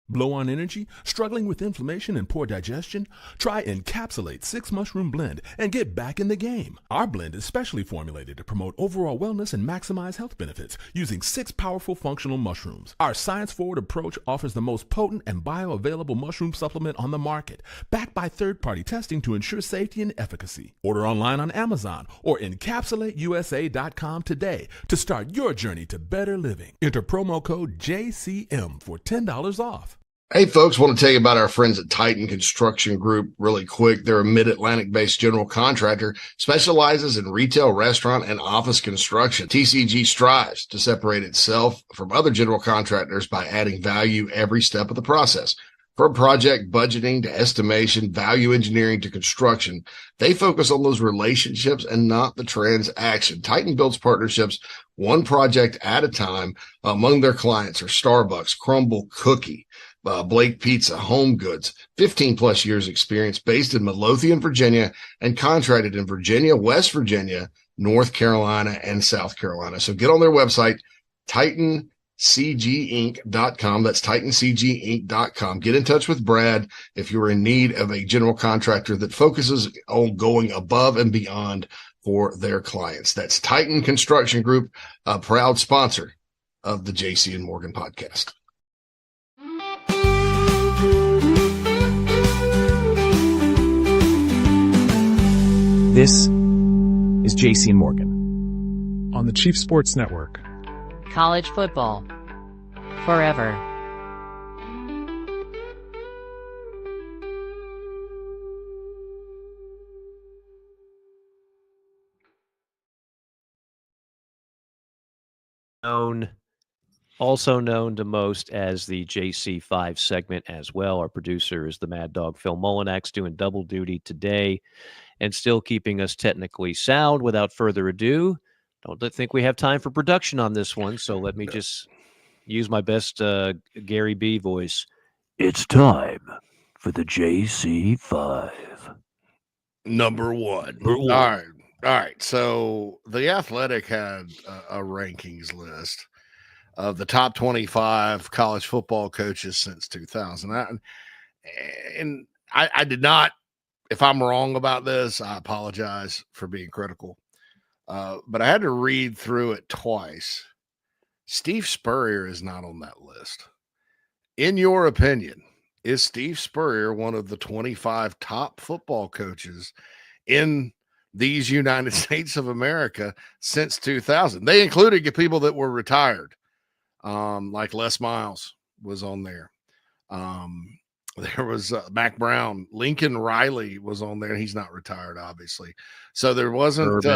Low on energy? Struggling with inflammation and poor digestion? Try Encapsulate 6 Mushroom Blend and get back in the game. Our blend is specially formulated to promote overall wellness and maximize health benefits using 6 powerful functional mushrooms. Our science-forward approach offers the most potent and bioavailable mushroom supplement on the market, backed by third-party testing to ensure safety and efficacy. Order online on Amazon or encapsulateusa.com today to start your journey to better living. Enter promo code JCM for $10 off. Hey, folks, want to tell you about our friends at Titan Construction Group really quick. They're a Mid-Atlantic-based general contractor, specializes in retail, restaurant, and office construction. TCG strives to separate itself from other general contractors by adding value every step of the process. From project budgeting to estimation, value engineering to construction, they focus on those relationships and not the transaction. Titan builds partnerships one project at a time. Among their clients are Starbucks, Crumble Cookie, Blake Pizza, Home Goods, 15 plus years experience, based in Midlothian, Virginia, and contracted in Virginia, West Virginia, North Carolina, and South Carolina. So get on their website, TitanCGinc.com. That's TitanCGinc.com. Get in touch with Brad if you're in need of a general contractor that focuses on going above and beyond for their clients. That's Titan Construction Group, a proud sponsor of the JC and Morgan podcast. This is JC and Morgan on the Chief Sports Network. College football forever. Also known to most as the JC5 segment as well. Our producer is the Mad Dog Phil Mullinax, doing double duty today and still keeping us technically sound. Without further ado, don't think we have time for production on this one, so let me just use my best Gary B voice. It's time for the JC5. Number one. All right. So The Athletic had a rankings list of the top 25 college football coaches since 2000. I did not, if I'm wrong about this, I apologize for being critical. But I had to read through it twice. Steve Spurrier is not on that list. In your opinion, is Steve Spurrier one of the 25 top football coaches in these United States of America since 2000? They included people that were retired. Like Les Miles was on there. There was Mac Brown. Lincoln Riley was on there. He's not retired, obviously. So there wasn't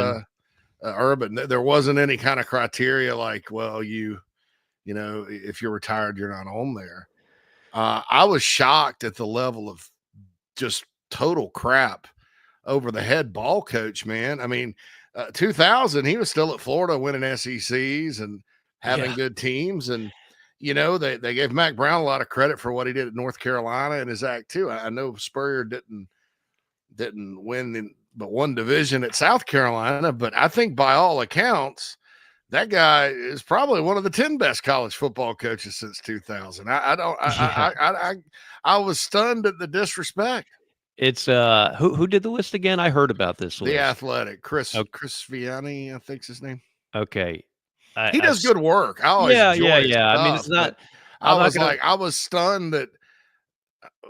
Urban. There wasn't any kind of criteria like, well, you You know, if you're retired, you're not on there. I was shocked at the level of just total crap over the head ball coach, man. I mean, 2000, he was still at Florida winning SECs and having good teams. And, you know, they gave Mac Brown a lot of credit for what he did at North Carolina in his act too. I know Spurrier didn't win but one division at South Carolina, but I think by all accounts, that guy is probably one of the 10 best college football coaches since 2000. I was stunned at the disrespect. It's who did the list again? I heard about this list. The Athletic, Chris Vianney, I think's his name. Okay, he does good work. I always enjoy his stuff, I mean, it's not. I was stunned that.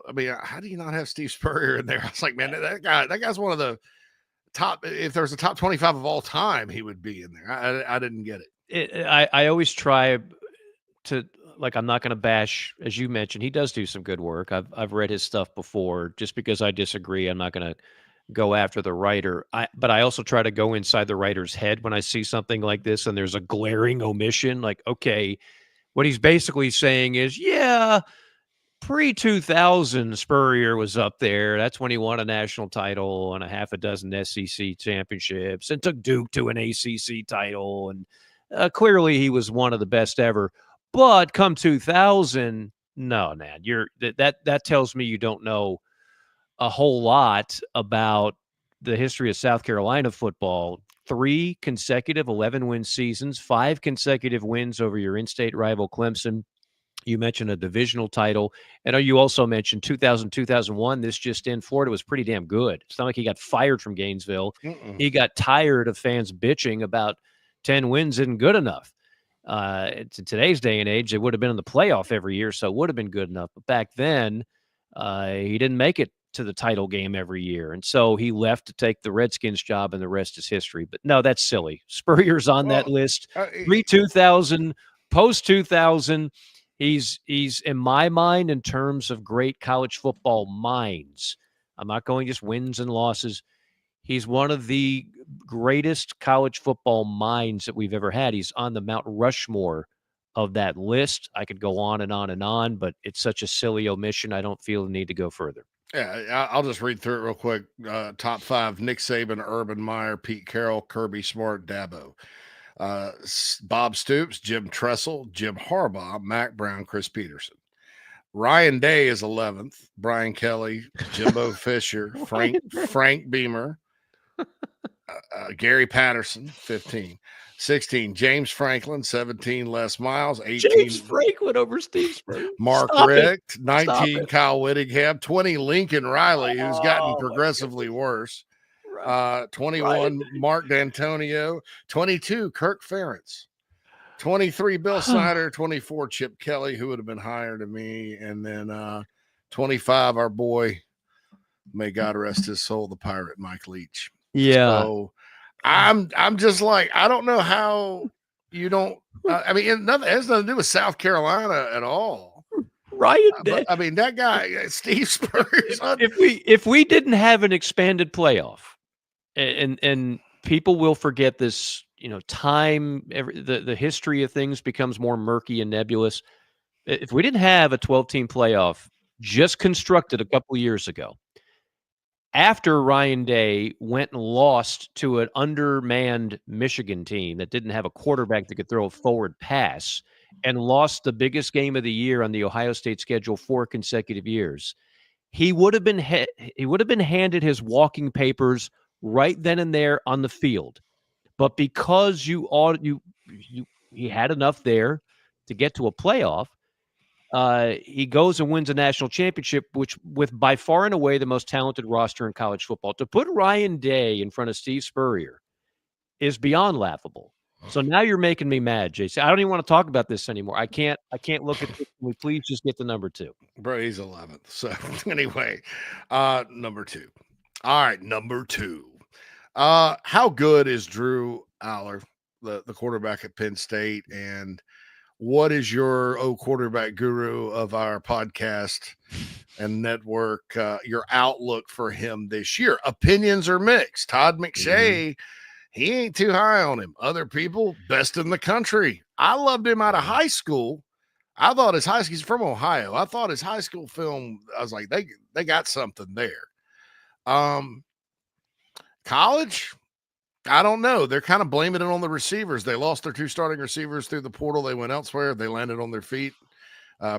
I mean, how do you not have Steve Spurrier in there? I was like, man, that guy's one of the top. If there's a top 25 of all time, he would be in there. I didn't get it. I always try to, like, I'm not going to bash, as you mentioned, he does do some good work. I've read his stuff before. Just because I disagree, I'm not going to go after the writer. But I also try to go inside the writer's head when I see something like this and there's a glaring omission. Like, okay, what he's basically saying is, yeah, pre-2000, Spurrier was up there. That's when he won a national title and a half a dozen SEC championships and took Duke to an ACC title. And clearly he was one of the best ever. But come 2000, no, man, that tells me you don't know a whole lot about the history of South Carolina football. 3 consecutive 11-win seasons, 5 consecutive wins over your in-state rival Clemson. You mentioned a divisional title. And you also mentioned 2000, 2001. This just in, Florida was pretty damn good. It's not like he got fired from Gainesville. He got tired of fans bitching about 10 wins isn't good enough. In today's day and age, they would have been in the playoff every year, so it would have been good enough. But back then, he didn't make it to the title game every year. And so he left to take the Redskins job, and the rest is history. But no, that's silly. Spurrier's on that list. Pre-2000, post-2000, he's in my mind, in terms of great college football minds. I'm not going just wins and losses. He's one of the greatest college football minds that we've ever had. He's on the Mount Rushmore of that list. I could go on and on and on, but it's such a silly omission. I don't feel the need to go further. Yeah, I'll just read through it real quick. Top 5: Nick Saban, Urban Meyer, Pete Carroll, Kirby Smart, Dabo. Bob Stoops, Jim Tressel, Jim Harbaugh, Mac Brown, Chris Peterson. Ryan Day is 11th. Brian Kelly, Jimbo Fisher, Frank Beamer, Gary Patterson, 15. 16, James Franklin. 17, Les Miles. 18, James Franklin over Steve Spurrier. Mark Richt. 19, Kyle Whittingham. 20, Lincoln Riley, who's gotten progressively worse. 21, Mark D'Antonio. 22, Kirk Ferentz. 23, Bill Snyder. 24, Chip Kelly, who would have been higher to me. And then 25, our boy, may God rest his soul, the Pirate, Mike Leach. Yeah. So I'm just like, I don't know how you don't. I mean, it has nothing to do with South Carolina at all. Ryan Day. I mean, that guy, Steve Spurrier. If we didn't have an expanded playoff, and people will forget this, time, the history of things becomes more murky and nebulous. If we didn't have a 12-team playoff just constructed a couple of years ago, after Ryan Day went and lost to an undermanned Michigan team that didn't have a quarterback that could throw a forward pass, and lost the biggest game of the year on the Ohio State schedule 4 consecutive years, he would have been handed his walking papers right then and there on the field. But because he had enough there to get to a playoff, he goes and wins a national championship, which with by far and away the most talented roster in college football. To put Ryan Day in front of Steve Spurrier is beyond laughable. So now you're making me mad, JC. I don't even want to talk about this anymore. I can't look at this. Can we please just get to number 2? Bro, he's 11th. So anyway, number 2. All right, number 2. How good is Drew Aller, the quarterback at Penn State, and what is your quarterback guru of our podcast and network, your outlook for him this year? Opinions are mixed. Todd McShay, he ain't too high on him. Other people, best in the country. I loved him out of high school. I thought his high school, he's from Ohio. I thought his high school film, I was like, they got something there. College, I don't know. They're kind of blaming it on the receivers. They lost their 2 starting receivers through the portal. They went elsewhere. They landed on their feet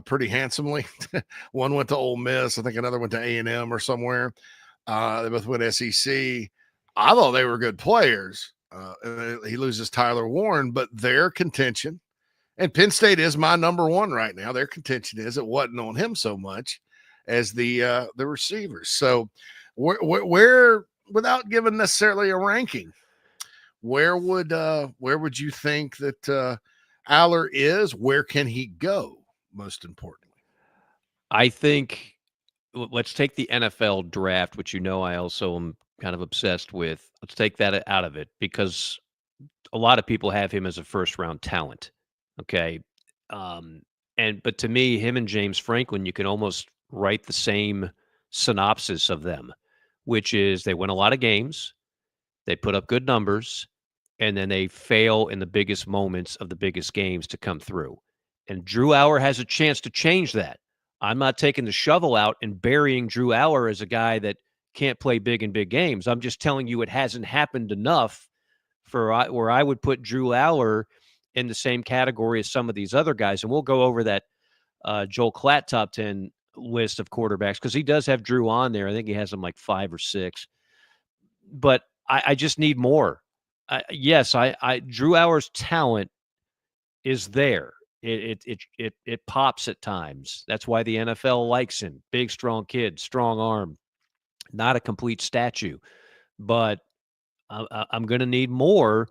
pretty handsomely. One went to Ole Miss. I think another went to A&M or somewhere. They both went SEC. I thought they were good players. He loses Tyler Warren, but their contention, and Penn State is my number 1 right now. Their contention is it wasn't on him so much as the receivers. So where without giving necessarily a ranking, where would you think that Aller is? Where can he go? Most importantly, I think let's take the NFL draft, which I also am kind of obsessed with. Let's take that out of it because a lot of people have him as a first-round talent. Okay, but to me, him and James Franklin, you can almost write the same synopsis of them, which is they win a lot of games, they put up good numbers, and then they fail in the biggest moments of the biggest games to come through. And Drew Aller has a chance to change that. I'm not taking the shovel out and burying Drew Aller as a guy that can't play big in big games. I'm just telling you it hasn't happened enough for where I would put Drew Aller in the same category as some of these other guys. And we'll go over that Joel Klatt top 10 list of quarterbacks because he does have Drew on there. I think he has him like 5 or 6. But I just need more. Yes, Drew Aller's talent is there. It pops at times. That's why the NFL likes him. Big, strong kid, strong arm, not a complete statue. But I'm going to need more.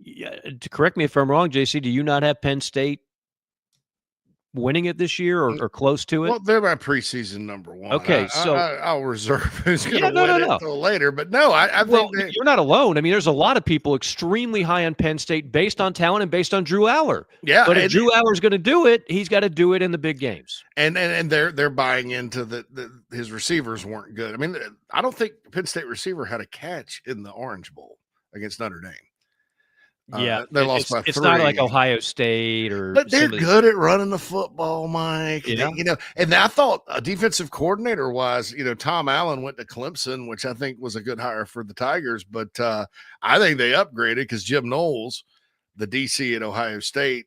To correct me if I'm wrong, JC, do you not have Penn State winning it this year or close to it? Well, they're my preseason number 1. Okay, so I'll reserve who's going to win it until later. But no, I think you're not alone. I mean, there's a lot of people extremely high on Penn State based on talent and based on Drew Aller. Yeah, but if Drew Aller's going to do it, he's got to do it in the big games. And they're buying into his receivers weren't good. I mean, I don't think Penn State receiver had a catch in the Orange Bowl against Notre Dame. Yeah, they lost by 3. It's not like Ohio State but they're good at running the football, Mike. Yeah. And I thought a defensive coordinator wise, Tom Allen went to Clemson, which I think was a good hire for the Tigers. But I think they upgraded because Jim Knowles, the DC at Ohio State,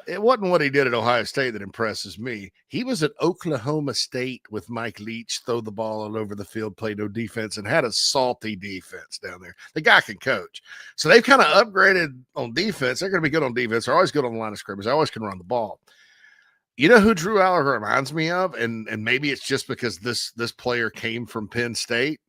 it wasn't what he did at Ohio State that impresses me. He was at Oklahoma State with Mike Leach, throw the ball all over the field, play no defense, and had a salty defense down there. The guy can coach. So they've kind of upgraded on defense. They're going to be good on defense. They're always good on the line of scrimmage. They always can run the ball. You know who Drew Aller reminds me of? And maybe it's just because this player came from Penn State.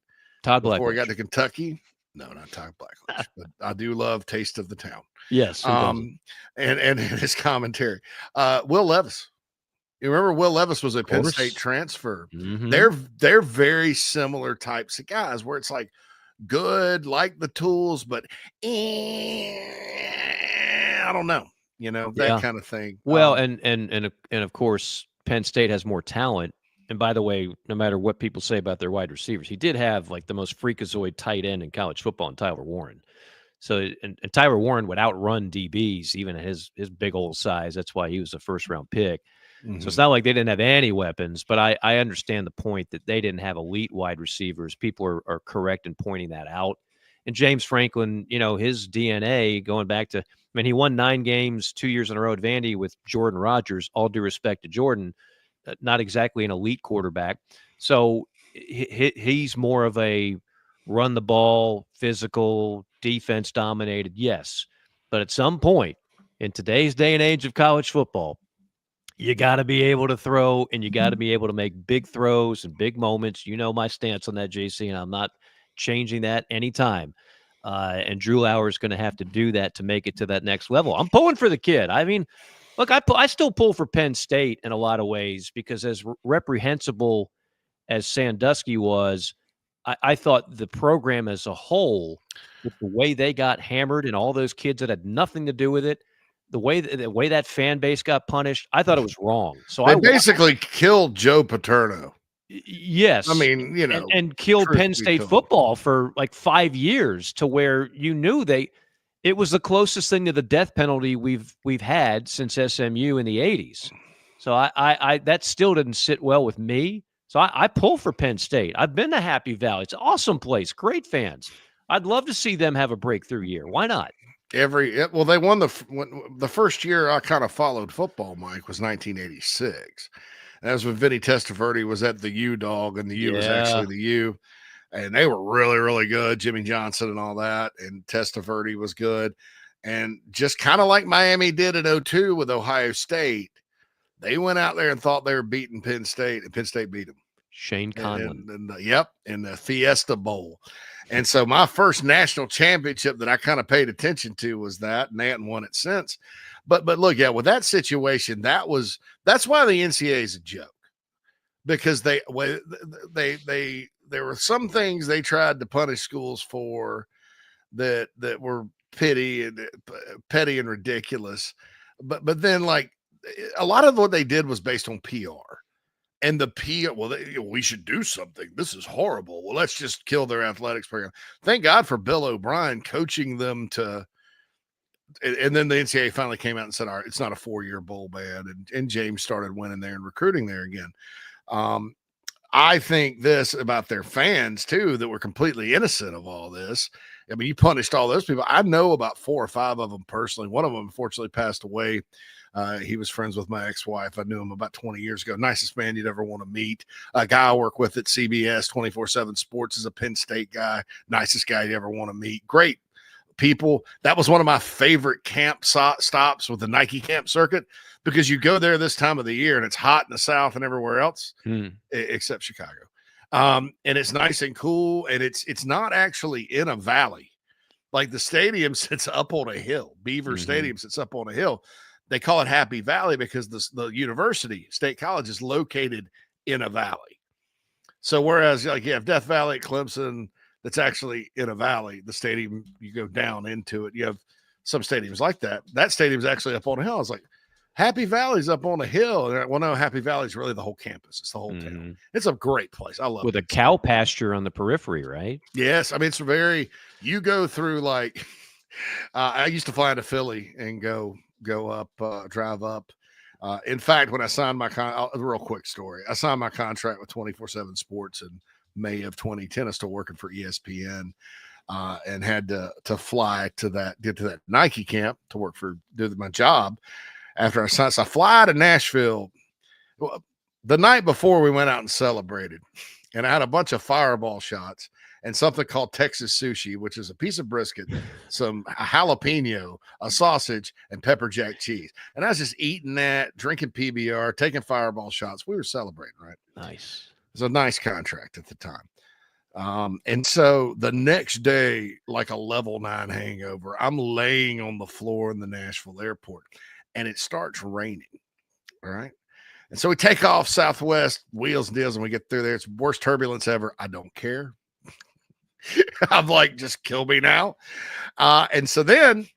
Todd Blackledge. Before he got to Kentucky. No, not Todd Blackledge. But I do love Taste of the Town. Yes. And his commentary. Will Levis. You remember Will Levis was a Penn State transfer. Mm-hmm. They're very similar types of guys where it's like good, like the tools, but I don't know. That kind of thing. Well, and of course, Penn State has more talent. And by the way, no matter what people say about their wide receivers, he did have like the most freakazoid tight end in college football in Tyler Warren. So, and Tyler Warren would outrun DBs even at his big old size. That's why he was a first-round pick. Mm-hmm. So it's not like they didn't have any weapons, but I understand the point that they didn't have elite wide receivers. People are correct in pointing that out. And James Franklin, his DNA going back to, he won 9 games 2 years in a row at Vandy with Jordan Rodgers, all due respect to Jordan, not exactly an elite quarterback. So he's more of a run the ball, physical, defense dominated, yes. But at some point in today's day and age of college football, you got to be able to throw and you got to be able to make big throws and big moments. You know my stance on that, JC, and I'm not changing that anytime. And Drew Aller is going to have to do that to make it to that next level. I'm pulling for the kid. I mean, look, I still pull for Penn State in a lot of ways because as reprehensible as Sandusky was, I thought the program as a whole, with the way they got hammered and all those kids that had nothing to do with it, the way that fan base got punished, I thought it was wrong. So they basically killed Joe Paterno. Yes. I mean, and killed Penn State football for like 5 years to where you knew it It was the closest thing to the death penalty we've had since SMU in the 80s. So I that still didn't sit well with me. So I pull for Penn State. I've been to Happy Valley. It's an awesome place. Great fans. I'd love to see them have a breakthrough year. Why not? They won the first year I kind of followed football, Mike, was 1986. And that was when Vinny Testaverde was at the U Dog, and the U was actually the U. And they were really, really good. Jimmy Johnson and all that. And Testaverde was good. And just kind of like Miami did in 2002 with Ohio State, they went out there and thought they were beating Penn State, and Penn State beat them. Shane Conlon. In the Fiesta Bowl. And so my first national championship that I kind of paid attention to was that, and they hadn't won it since. But look, with that situation, that's why the NCAA is a joke, because there were some things they tried to punish schools for that were petty and ridiculous. But then, like, a lot of what they did was based on PR. And the PR, we should do something. This is horrible. Well, let's just kill their athletics program. Thank God for Bill O'Brien coaching them to. And then the NCAA finally came out and said, all right, it's not a 4-year bowl ban. And James started winning there and recruiting there again. I think this about their fans, too, that were completely innocent of all this. I mean, you punished all those people. I know about 4 or 5 of them personally. One of them, unfortunately, passed away. He was friends with my ex-wife. I knew him about 20 years ago. Nicest man you'd ever want to meet. A guy I work with at CBS 24/7 Sports is a Penn State guy. Nicest guy you'd ever want to meet. Great people. That was one of my favorite camp stops with the Nike camp circuit, because you go there this time of the year and it's hot in the South and everywhere else except Chicago. And it's nice and cool, and it's not actually in a valley. Like, the stadium sits up on a hill. Beaver Stadium sits up on a hill. They call it Happy Valley because the university, State College, is located in a valley. So whereas, like, you have Death Valley at Clemson that's actually in a valley, the stadium, you go down into it. You have some stadiums like that. That stadium's actually up on a hill. I was like, Happy Valley's up on a hill. And well, no, Happy Valley's really the whole campus. It's the whole town. It's a great place. I love it. With a cow pasture on the periphery, right? Yes. I mean, it's you go through, like, I used to fly into Philly and go up, drive up. In fact, when I signed my a real quick story, I signed my contract with 24/7 Sports in May of 2010. I was still working for ESPN, and had to fly to that Nike camp to do my job after I signed. So I fly to Nashville. Well, the night before, we went out and celebrated, and I had a bunch of fireball shots and something called Texas sushi, which is a piece of brisket, a jalapeno, a sausage, and pepper jack cheese. And I was just eating that, drinking PBR, taking fireball shots. We were celebrating, right? Nice. It was a nice contract at the time. And so the next day, like a level 9 hangover, I'm laying on the floor in the Nashville airport, and it starts raining. All right. And so we take off Southwest, wheels and deals, and we get through there. It's worst turbulence ever. I don't care. I'm like, just kill me now. And so then,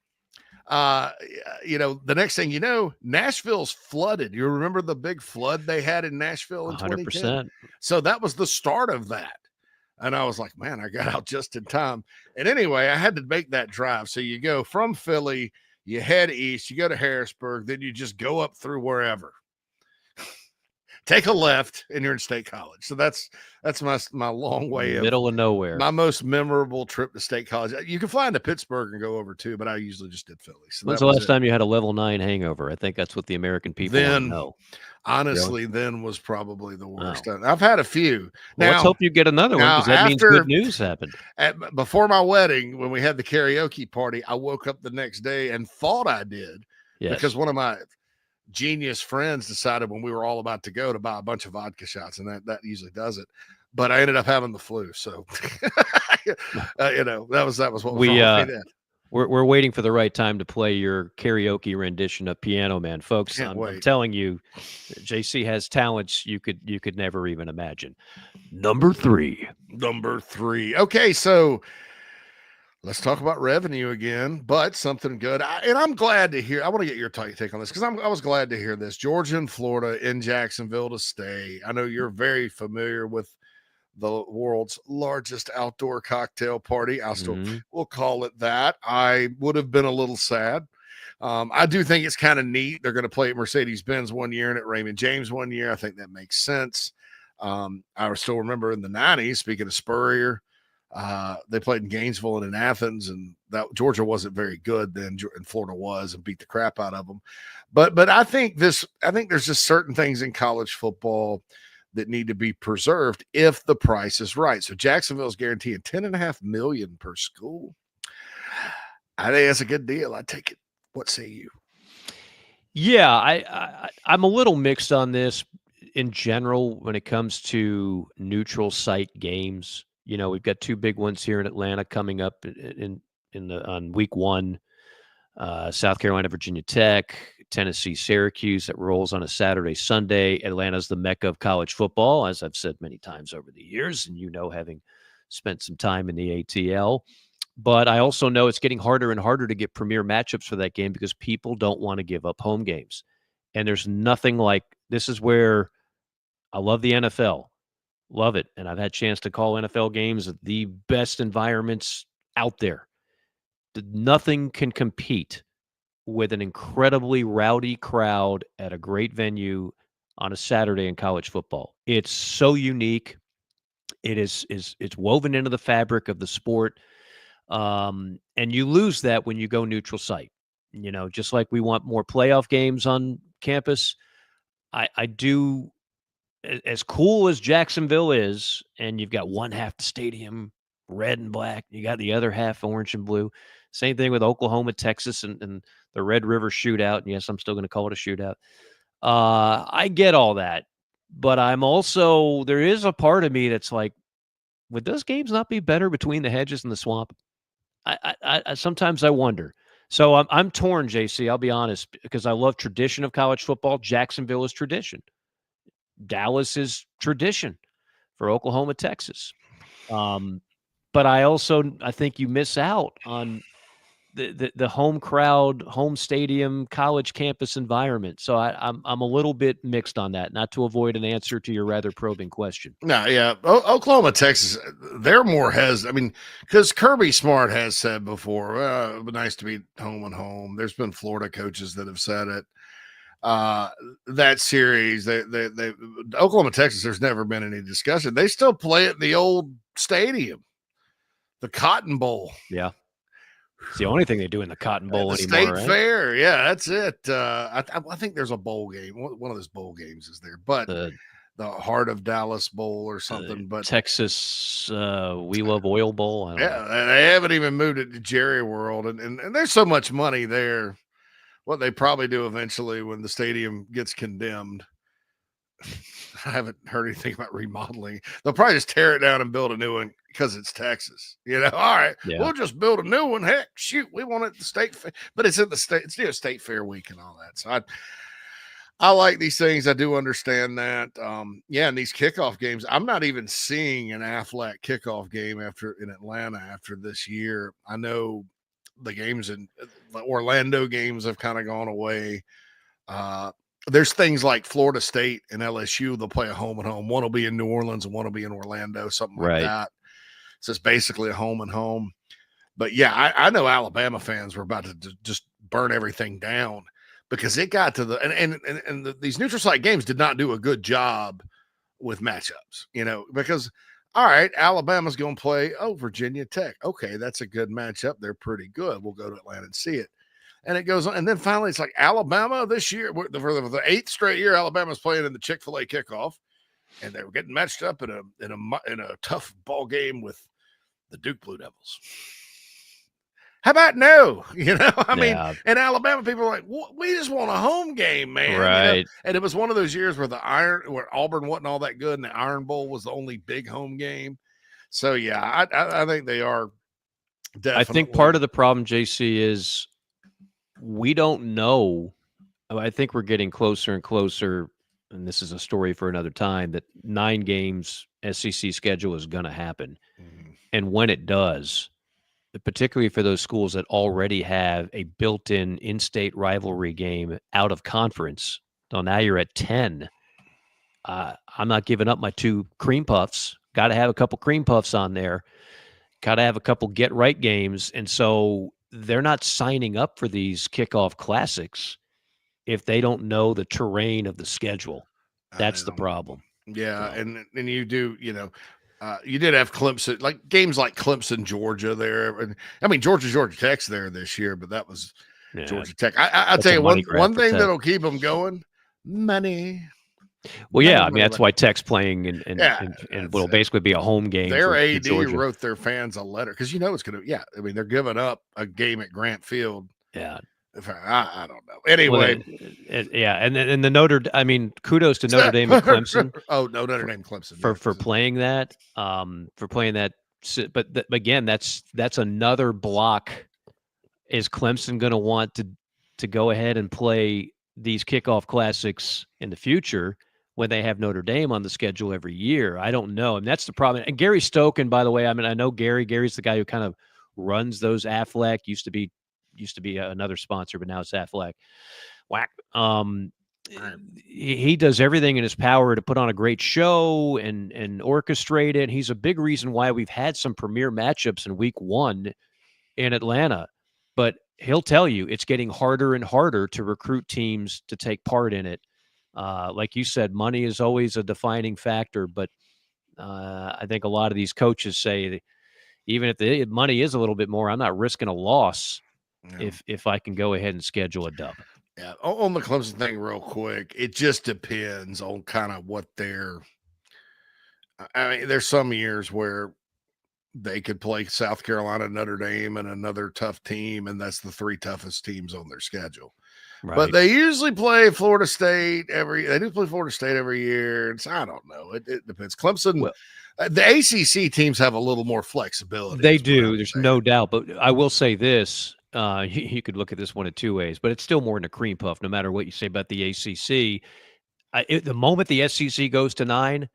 the next thing you know, Nashville's flooded. You remember the big flood they had in Nashville in 2010? 100%. So that was the start of that. And I was like, man, I got out just in time. And anyway, I had to make that drive. So you go from Philly, you head east, you go to Harrisburg, then you just go up through wherever. Take a left, and you're in State College. So that's my long way of middle of nowhere. My most memorable trip to State College. You can fly into Pittsburgh and go over too, but I usually just did Philly. So when's the last time you had a level 9 hangover? I think that's what the American people want to know. Honestly, then was probably the worst. Oh. I've had a few. Well, let's hope you get another one, because that means good news happened. Before my wedding, when we had the karaoke party, I woke up the next day and thought I did, because one of my genius friends decided when we were all about to go to buy a bunch of vodka shots, and that usually does it. But I ended up having the flu, so that was what was wrong with me then. We're waiting for the right time to play your karaoke rendition of Piano Man, folks. I'm telling you, JC has talents you could never even imagine. Number three. Okay, so let's talk about revenue again, but something good. I'm glad to hear. I want to get your take on this, because I was glad to hear this. Georgia and Florida in Jacksonville to stay. I know you're very familiar with the world's largest outdoor cocktail party. I'll still Mhm. we'll call it that. I would have been a little sad. I do think it's kind of neat. They're going to play at Mercedes-Benz one year and at Raymond James one year. I think that makes sense. I still remember in the 90s, speaking of Spurrier, they played in Gainesville and in Athens, and that Georgia wasn't very good then, and Florida was, and beat the crap out of them. But I think there's just certain things in college football that need to be preserved if the price is right. So Jacksonville's guaranteeing $10.5 million per school. I think that's a good deal. I take it. What say you? Yeah, I'm a little mixed on this in general when it comes to neutral site games. You know, we've got two big ones here in Atlanta coming up on week 1. South Carolina, Virginia Tech, Tennessee, Syracuse. That rolls on a Saturday, Sunday. Atlanta's the mecca of college football, as I've said many times over the years, and having spent some time in the ATL. But I also know it's getting harder and harder to get premier matchups for that game because people don't want to give up home games. And there's nothing like this is where I love the NFL. Love it. And I've had a chance to call NFL games at the best environments out there. Nothing can compete with an incredibly rowdy crowd at a great venue on a Saturday in college football. It's so unique. It's woven into the fabric of the sport. And you lose that when you go neutral site. You know, just like we want more playoff games on campus, I do. As cool as Jacksonville is, and you've got one half the stadium red and black, you got the other half orange and blue. Same thing with Oklahoma, Texas, and the Red River Shootout. And yes, I'm still going to call it a shootout. I get all that, but there is a part of me that's like, would those games not be better between the hedges and the swamp? I sometimes I wonder. So I'm torn, JC. I'll be honest, because I love tradition of college football. Jacksonville is tradition. Dallas is tradition for Oklahoma, Texas. But I think you miss out on the home crowd, home stadium, college campus environment. So I'm a little bit mixed on that, not to avoid an answer to your rather probing question. No, yeah. Oklahoma, Texas, they're more I mean, because Kirby Smart has said before, it'd be nice to be home and home. There's been Florida coaches that have said it. That series, they Oklahoma, Texas, there's never been any discussion. They still play it in the old stadium, the Cotton Bowl. Yeah. It's the only thing they do in the Cotton Bowl the anymore, State right? Fair. Yeah, that's it. I think there's a bowl game. One of those bowl games is there, but the Heart of Dallas Bowl or something. But Texas, We Love Oil Bowl. I don't know. They haven't even moved it to Jerry World, and there's so much money there. What they probably do eventually when the stadium gets condemned. I haven't heard anything about remodeling. They'll probably just tear it down and build a new one because it's Texas. You know, all right, we'll just build a new one. Heck, shoot, we want it at the state fair, but it's in the state. It's state fair week and all that. So I like these things. I do understand that. And these kickoff games. I'm not even seeing an Aflac kickoff game in Atlanta after this year. I know the games in the Orlando games have kind of gone away. There's things like Florida State and LSU. They'll play a home and home. One will be in New Orleans and one will be in Orlando, something like that. So it's basically a home and home. But yeah, I know Alabama fans were about to just burn everything down because it got to these neutral site games did not do a good job with matchups, because all right, Alabama's going to play, Virginia Tech. Okay, that's a good matchup. They're pretty good. We'll go to Atlanta and see it. And it goes on. And then finally, it's like Alabama this year, for the 8th straight year, Alabama's playing in the Chick-fil-A kickoff. And they were getting matched up in a tough ball game with the Duke Blue Devils. How about no? I mean, and Alabama people are like, we just want a home game, man. Right. And it was one of those years where where Auburn wasn't all that good, and the Iron Bowl was the only big home game. So yeah, I think they are definitely. I think part of the problem, JC, is we don't know. I think we're getting closer and closer, and this is a story for another time, that 9 games SEC schedule is going to happen. Mm-hmm. And when it does, particularly for those schools that already have a built-in in-state rivalry game out of conference, so now you're at 10. I'm not giving up my 2 cream puffs Got to have a couple cream puffs on there. Got to have a couple get right games. And so they're not signing up for these kickoff classics if they don't know the terrain of the schedule. That's the problem. Yeah, So. and you do, you did have Clemson, like games like Clemson, Georgia there. And I mean, Georgia Tech's there this year, but that was Georgia Tech. I'll tell you one thing that'll keep them going: money. Well, yeah, I mean that's why Tech's playing and will basically be a home game. Their AD wrote their fans a letter because it's going to. Yeah, I mean they're giving up a game at Grant Field. Yeah. I don't know. Anyway, and the Notre. I mean, kudos to Notre Dame and Clemson. Notre Dame, Clemson for playing that. But again, that's another block. Is Clemson going to want to go ahead and play these kickoff classics in the future when they have Notre Dame on the schedule every year? I don't know, and that's the problem. And Gary Stoken, by the way, I mean I know Gary's the guy who kind of runs those. Aflac used to be another sponsor, but now it's Aflac. Whack. He does everything in his power to put on a great show and orchestrate it. He's a big reason why we've had some premier matchups in week 1 in Atlanta. But he'll tell you it's getting harder and harder to recruit teams to take part in it. Like you said, money is always a defining factor. But I think a lot of these coaches say, even if the money is a little bit more, I'm not risking a loss if I can go ahead and schedule a dub. Yeah, on the Clemson thing real quick, it just depends on kind of what I mean, there's some years where they could play South Carolina, Notre Dame, and another tough team, and that's the 3 toughest teams on their schedule. Right. But they usually play Florida State they do play Florida State every year. And so I don't know. It depends. Clemson, the ACC teams have a little more flexibility. They do. There's no doubt. But I will say this. You could look at this one in 2 ways, but it's still more than a cream puff, no matter what you say about the ACC. The moment the SEC goes to 9,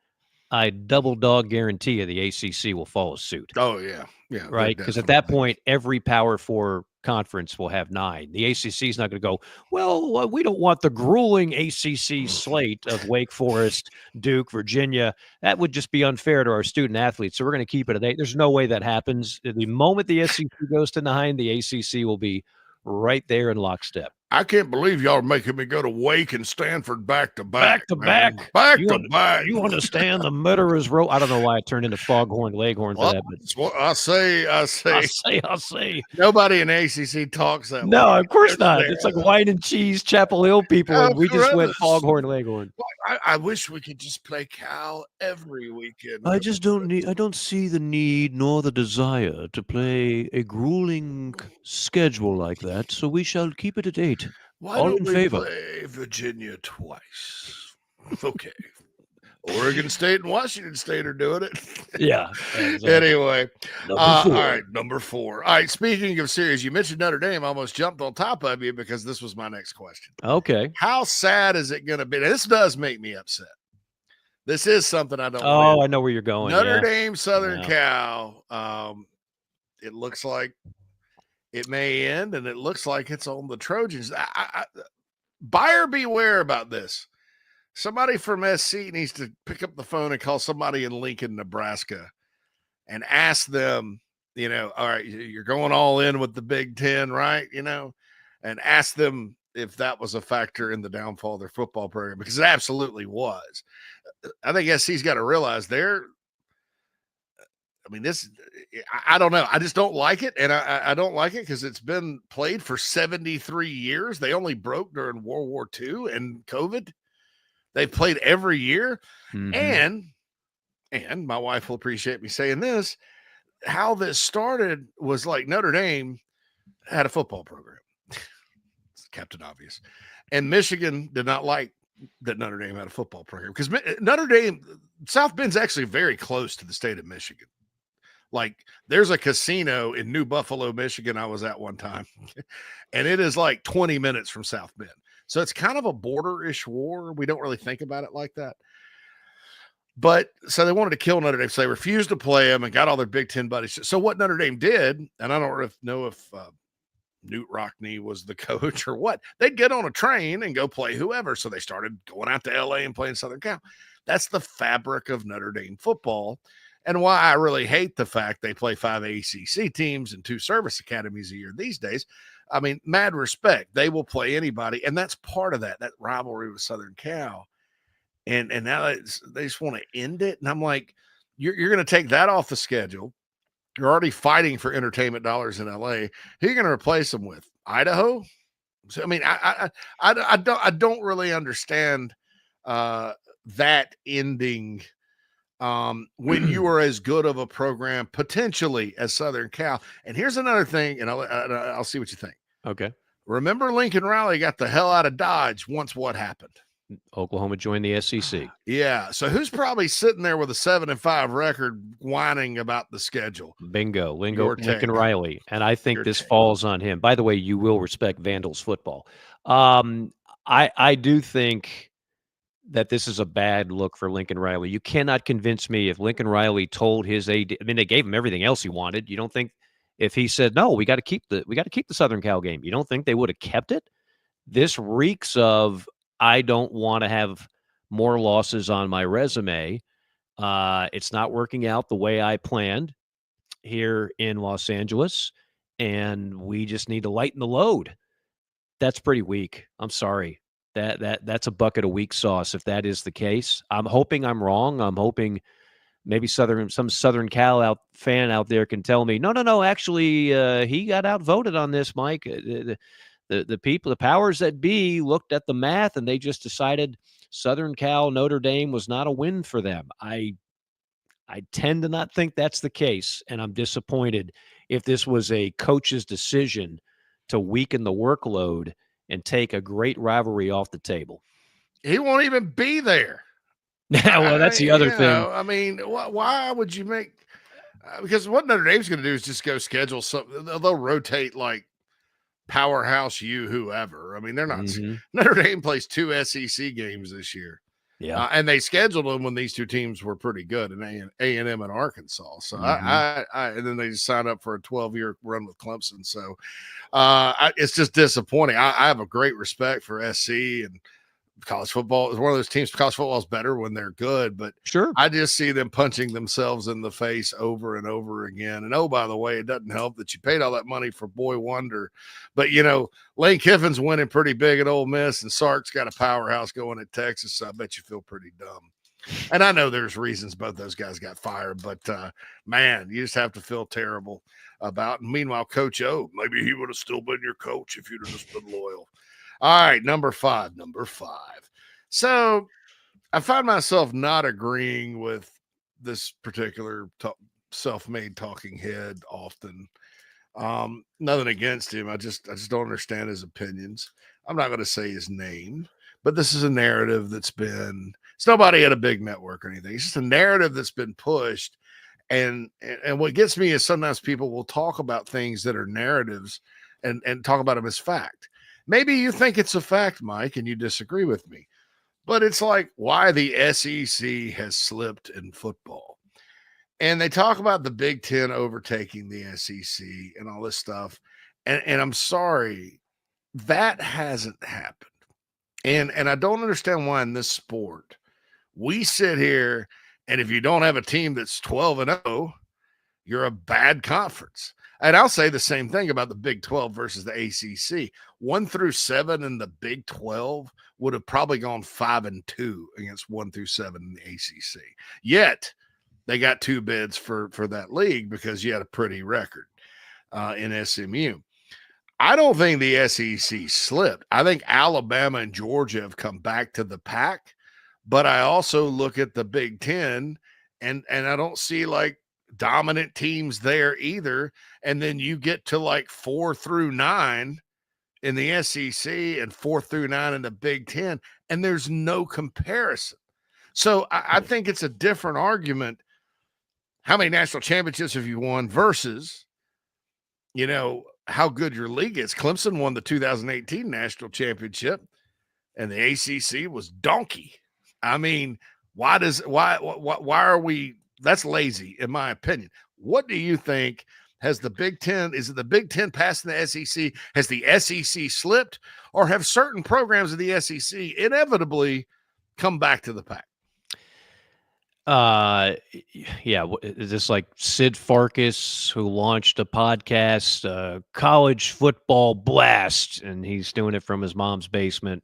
I double dog guarantee you the ACC will follow suit. Oh, yeah. Yeah. Right? Because at that point, every Power 4 conference will have 9. The ACC is not going to go, well, we don't want the grueling ACC slate of Wake Forest, Duke, Virginia. That would just be unfair to our student athletes. So we're going to keep it at 8. There's no way that happens. The moment the SEC goes to 9, the ACC will be right there in lockstep. I can't believe y'all are making me go to Wake and Stanford back to back. Back to back. You understand the murderer's row? I don't know why I turned into Foghorn Leghorn for that. But I say. Nobody in ACC talks that way. No, of course not. It's like wine and cheese, Chapel Hill people, and we just went Foghorn Leghorn. I wish we could just play Cal every weekend. I don't see the need nor the desire to play a grueling schedule like that, so we shall keep it at 8. Why don't we play Virginia twice? Okay. Oregon State and Washington State are doing it. Yeah. Exactly. Anyway. All right, number 4. All right, speaking of series, you mentioned Notre Dame. I almost jumped on top of you because this was my next question. Okay. How sad is it going to be? Now, this does make me upset. This is something I don't know. I know where you're going. Notre Dame, Southern Cal. It looks like it may end, and it looks like it's on the Trojans. Buyer beware about this. Somebody from SC needs to pick up the phone and call somebody in Lincoln, Nebraska, and ask them, all right, you're going all in with the Big Ten, right? And ask them if that was a factor in the downfall of their football program, because it absolutely was. I think SC's got to realize I don't know. I just don't like it. And I don't like it because it's been played for 73 years. They only broke during World War II and COVID. They've played every year. Mm-hmm. And my wife will appreciate me saying this. How this started was like Notre Dame had a football program. It's Captain Obvious. And Michigan did not like that Notre Dame had a football program because Notre Dame, South Bend's actually very close to the state of Michigan. Like there's a casino in New Buffalo, Michigan I was at one time, and it is like 20 minutes from South Bend. So it's kind of a border-ish war. We don't really think about it like that. But so they wanted to kill Notre Dame. So they refused to play them and got all their Big Ten buddies. So what Notre Dame did, and I don't know if Newt Rockne was the coach or what, they'd get on a train and go play whoever. So they started going out to LA and playing Southern Cal. That's the fabric of Notre Dame football. and why I really hate the fact they play 5 ACC teams and 2 service academies a year these days. I mean, mad respect. They will play anybody, and that's part of that rivalry with Southern Cal. And now they just want to end it. And I'm like, you're going to take that off the schedule. You're already fighting for entertainment dollars in LA. Who are you going to replace them with? Idaho? So, I mean, I don't really understand that ending when you are as good of a program potentially as Southern Cal. And here's another thing, and I'll see what you think. Okay. Remember Lincoln Riley got the hell out of Dodge once what happened? Oklahoma joined the SEC. Yeah. So who's probably sitting there with a 7-5 record whining about the schedule? Bingo. Lincoln Riley. And I think this falls on him. By the way, you will respect Vandals football. I do think that this is a bad look for Lincoln Riley. You cannot convince me if Lincoln Riley told his AD, I mean, they gave him everything else he wanted. You don't think if he said, no, we got to keep the Southern Cal game, you don't think they would have kept it? This reeks of, I don't want to have more losses on my resume. It's not working out the way I planned here in Los Angeles, and we just need to lighten the load. That's pretty weak. I'm sorry. That's a bucket of weak sauce if that is the case. I'm hoping I'm wrong. I'm hoping maybe some Southern Cal fan out there can tell me, no, actually, he got outvoted on this, Mike. The people, the powers that be looked at the math and they just decided Southern Cal, Notre Dame was not a win for them. I tend to not think that's the case, and I'm disappointed if this was a coach's decision to weaken the workload and take a great rivalry off the table. He won't even be there. Well, that's the other thing. I mean, why would you make because what Notre Dame's going to do is just go schedule something. They'll rotate like Powerhouse whoever. I mean, they're not Notre Dame plays 2 SEC games this year. Yeah. And they scheduled them when these 2 teams were pretty good, in A&M and Arkansas. So and then they just signed up for a 12-year run with Clemson. So it's just disappointing. I have a great respect for SC and college football. It's one of those teams. College football is better when they're good, but sure, I just see them punching themselves in the face over and over again. And oh, by the way, it doesn't help that you paid all that money for Boy Wonder, but Lane Kiffin's winning pretty big at Ole Miss, and Sark's got a powerhouse going at Texas. So I bet you feel pretty dumb. And I know there's reasons both those guys got fired, but man, you just have to feel terrible about. And meanwhile, Coach O, maybe he would have still been your coach if you'd have just been loyal. All right, number five. So I find myself not agreeing with this particular self-made talking head often. Nothing against him. I just don't understand his opinions. I'm not going to say his name, but this is a narrative it's nobody at a big network or anything. It's just a narrative that's been pushed. And what gets me is sometimes people will talk about things that are narratives and talk about them as fact. Maybe you think it's a fact, Mike, and you disagree with me, but it's like why the SEC has slipped in football. And they talk about the Big Ten overtaking the SEC and all this stuff. And I'm sorry, that hasn't happened. And I don't understand why in this sport we sit here, and if you don't have a team that's 12-0, you're a bad conference. And I'll say the same thing about the Big 12 versus the ACC. 1 through 7 in the Big 12 would have probably gone 5-2 against 1 through 7 in the ACC. Yet they got 2 bids for that league because you had a pretty record in SMU. I don't think the SEC slipped. I think Alabama and Georgia have come back to the pack, but I also look at the Big 10 and I don't see like dominant teams there either. And then you get to like 4 through 9 in the SEC and 4 through 9 in the Big 10, and there's no comparison. So I think it's a different argument. How many national championships have you won versus, how good your league is? Clemson won the 2018 national championship, and the ACC was donkey. I mean, why are we? That's lazy, in my opinion. What do you think? Has the Big Ten, is it the Big Ten passing the SEC? Has the SEC slipped, or have certain programs of the SEC inevitably come back to the pack? Yeah. Is this like Sid Farkas, who launched a podcast, College Football Blast, and he's doing it from his mom's basement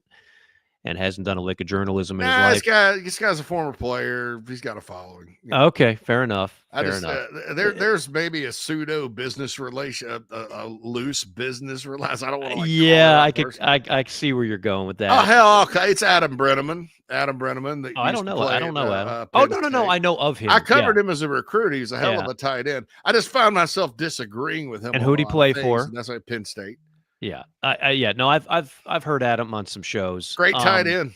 and hasn't done a lick of journalism in his Nah, life? this guy's a former player. He's got a following. Okay, fair enough. I Fair just enough. there's maybe a pseudo business relation, a loose business relation. I don't want to Yeah, call I that could. person. I see where you're going with Oh that. hell, okay, it's Adam Brenneman. Adam Brenneman that Oh, I used don't to know. play I don't at, know Adam. Oh, Penn no, no, no. State. I know of him. I covered Yeah. him as a recruit. He's a hell of Yeah. a tight end. I just found myself disagreeing with him. And on who'd a he lot of play things, for? and that's like Penn State. Yeah. Yeah. No, I've heard Adam on some shows. Great tight end.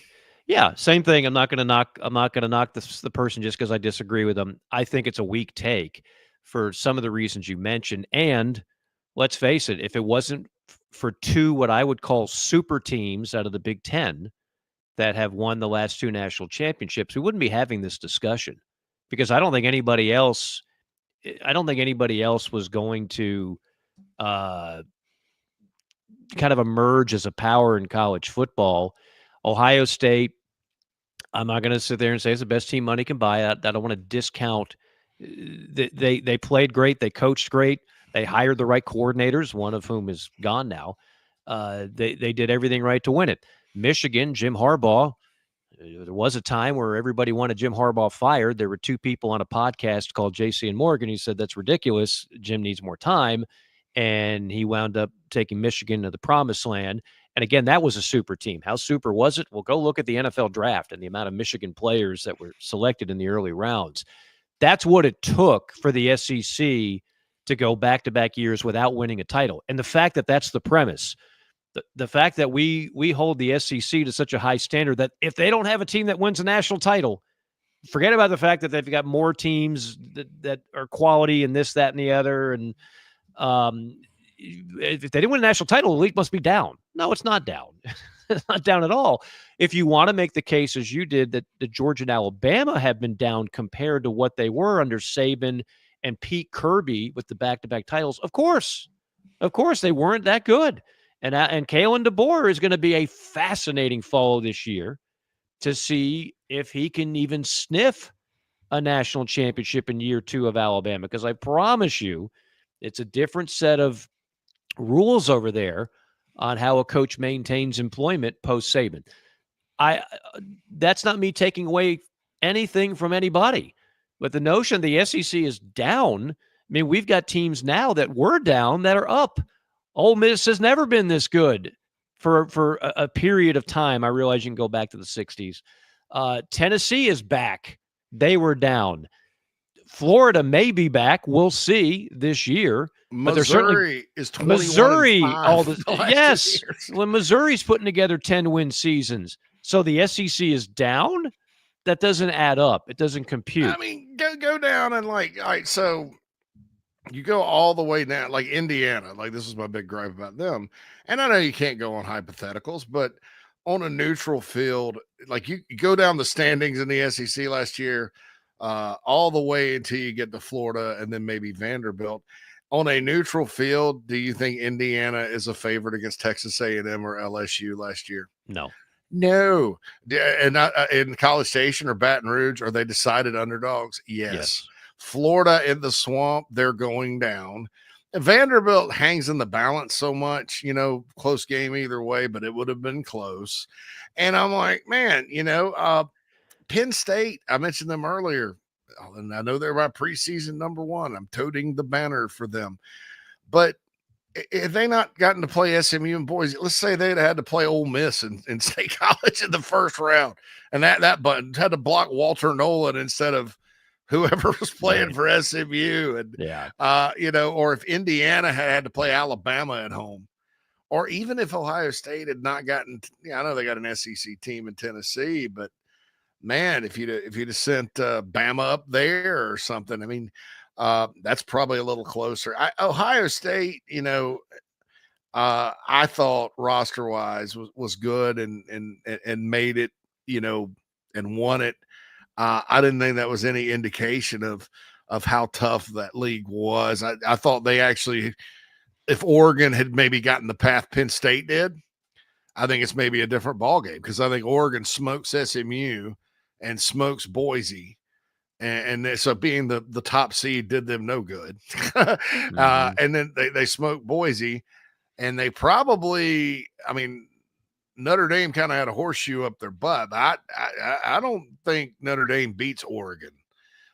Yeah, same thing. I'm not going to knock the person just because I disagree with them. I think it's a weak take for some of the reasons you mentioned. And let's face it, if it wasn't for two what I would call super teams out of the Big Ten that have won the last two national championships, we wouldn't be having this discussion, because I don't think anybody else was going to kind of emerge as a power in college football. Ohio State, I'm not going to sit there and say it's the best team money can buy. I don't want to discount. They played great. They coached great. They hired the right coordinators, one of whom is gone now. They did everything right to win it. Michigan, Jim Harbaugh. There was a time where everybody wanted Jim Harbaugh fired. There were two people on a podcast called JC and Morgan who said that's ridiculous. Jim needs more time. And he wound up taking Michigan to the promised land. And again, that was a super team. How super was it? Well, go look at the NFL draft and the amount of Michigan players that were selected in the early rounds. That's what it took for the SEC to go back-to-back years without winning a title. And the fact that that's the premise, the fact that we hold the SEC to such a high standard that if they don't have a team that wins a national title, forget about the fact that they've got more teams that are quality and this, that, and the other. And if they didn't win a national title, the league must be down. No, it's not down. It's not down at all. If you want to make the case, as you did, that Georgia and Alabama have been down compared to what they were under Saban and Pete Kirby with the back-to-back titles, of course they weren't that good. And Kalen DeBoer is going to be a fascinating follow this year to see if he can even sniff a national championship in year two of Alabama, because I promise you it's a different set of rules over there on how a coach maintains employment post Saban. That's not me taking away anything from anybody, but the notion the SEC is down. I mean, we've got teams now that were down that are up. Ole Miss has never been this good for a period of time. I realize you can go back to the 60s. Tennessee is back. They were down. Florida may be back. We'll see this year. Missouri is 21 Missouri. Yes. When Missouri's putting together 10-win seasons, so the SEC is down. That doesn't add up. It doesn't compute. I mean, go down and all right, so you go all the way down, like Indiana. Like, this is my big gripe about them. And I know you can't go on hypotheticals, but on a neutral field, like you go down the standings in the SEC last year, all the way until you get to Florida and then maybe Vanderbilt. On a neutral field, do you think Indiana is a favorite against Texas A&M or LSU last year? No. And in College Station or Baton Rouge, are they decided underdogs? Yes. Florida in the swamp, they're going down. Vanderbilt hangs in the balance so much, close game either way, but it would have been close. And I'm like, man, Penn State, I mentioned them earlier, and I know they're my preseason number one. I'm toting the banner for them. But if they not gotten to play SMU and Boise, let's say they'd had to play Ole Miss in State College in the first round, and that button had to block Walter Nolan instead of whoever was playing for SMU, and or if Indiana had to play Alabama at home, or even if Ohio State had not gotten, I know they got an SEC team in Tennessee, but man, if you'd have sent Bama up there or something, I mean, that's probably a little closer. Ohio State, I thought roster wise was good and made it, and won it. I didn't think that was any indication of how tough that league was. I thought they actually, if Oregon had maybe gotten the path Penn State did, I think it's maybe a different ballgame, because I think Oregon smokes SMU and smokes Boise. And so being the top seed did them no good. Mm-hmm. And then they smoked Boise, and they probably, I mean, Notre Dame kind of had a horseshoe up their butt. But I don't think Notre Dame beats Oregon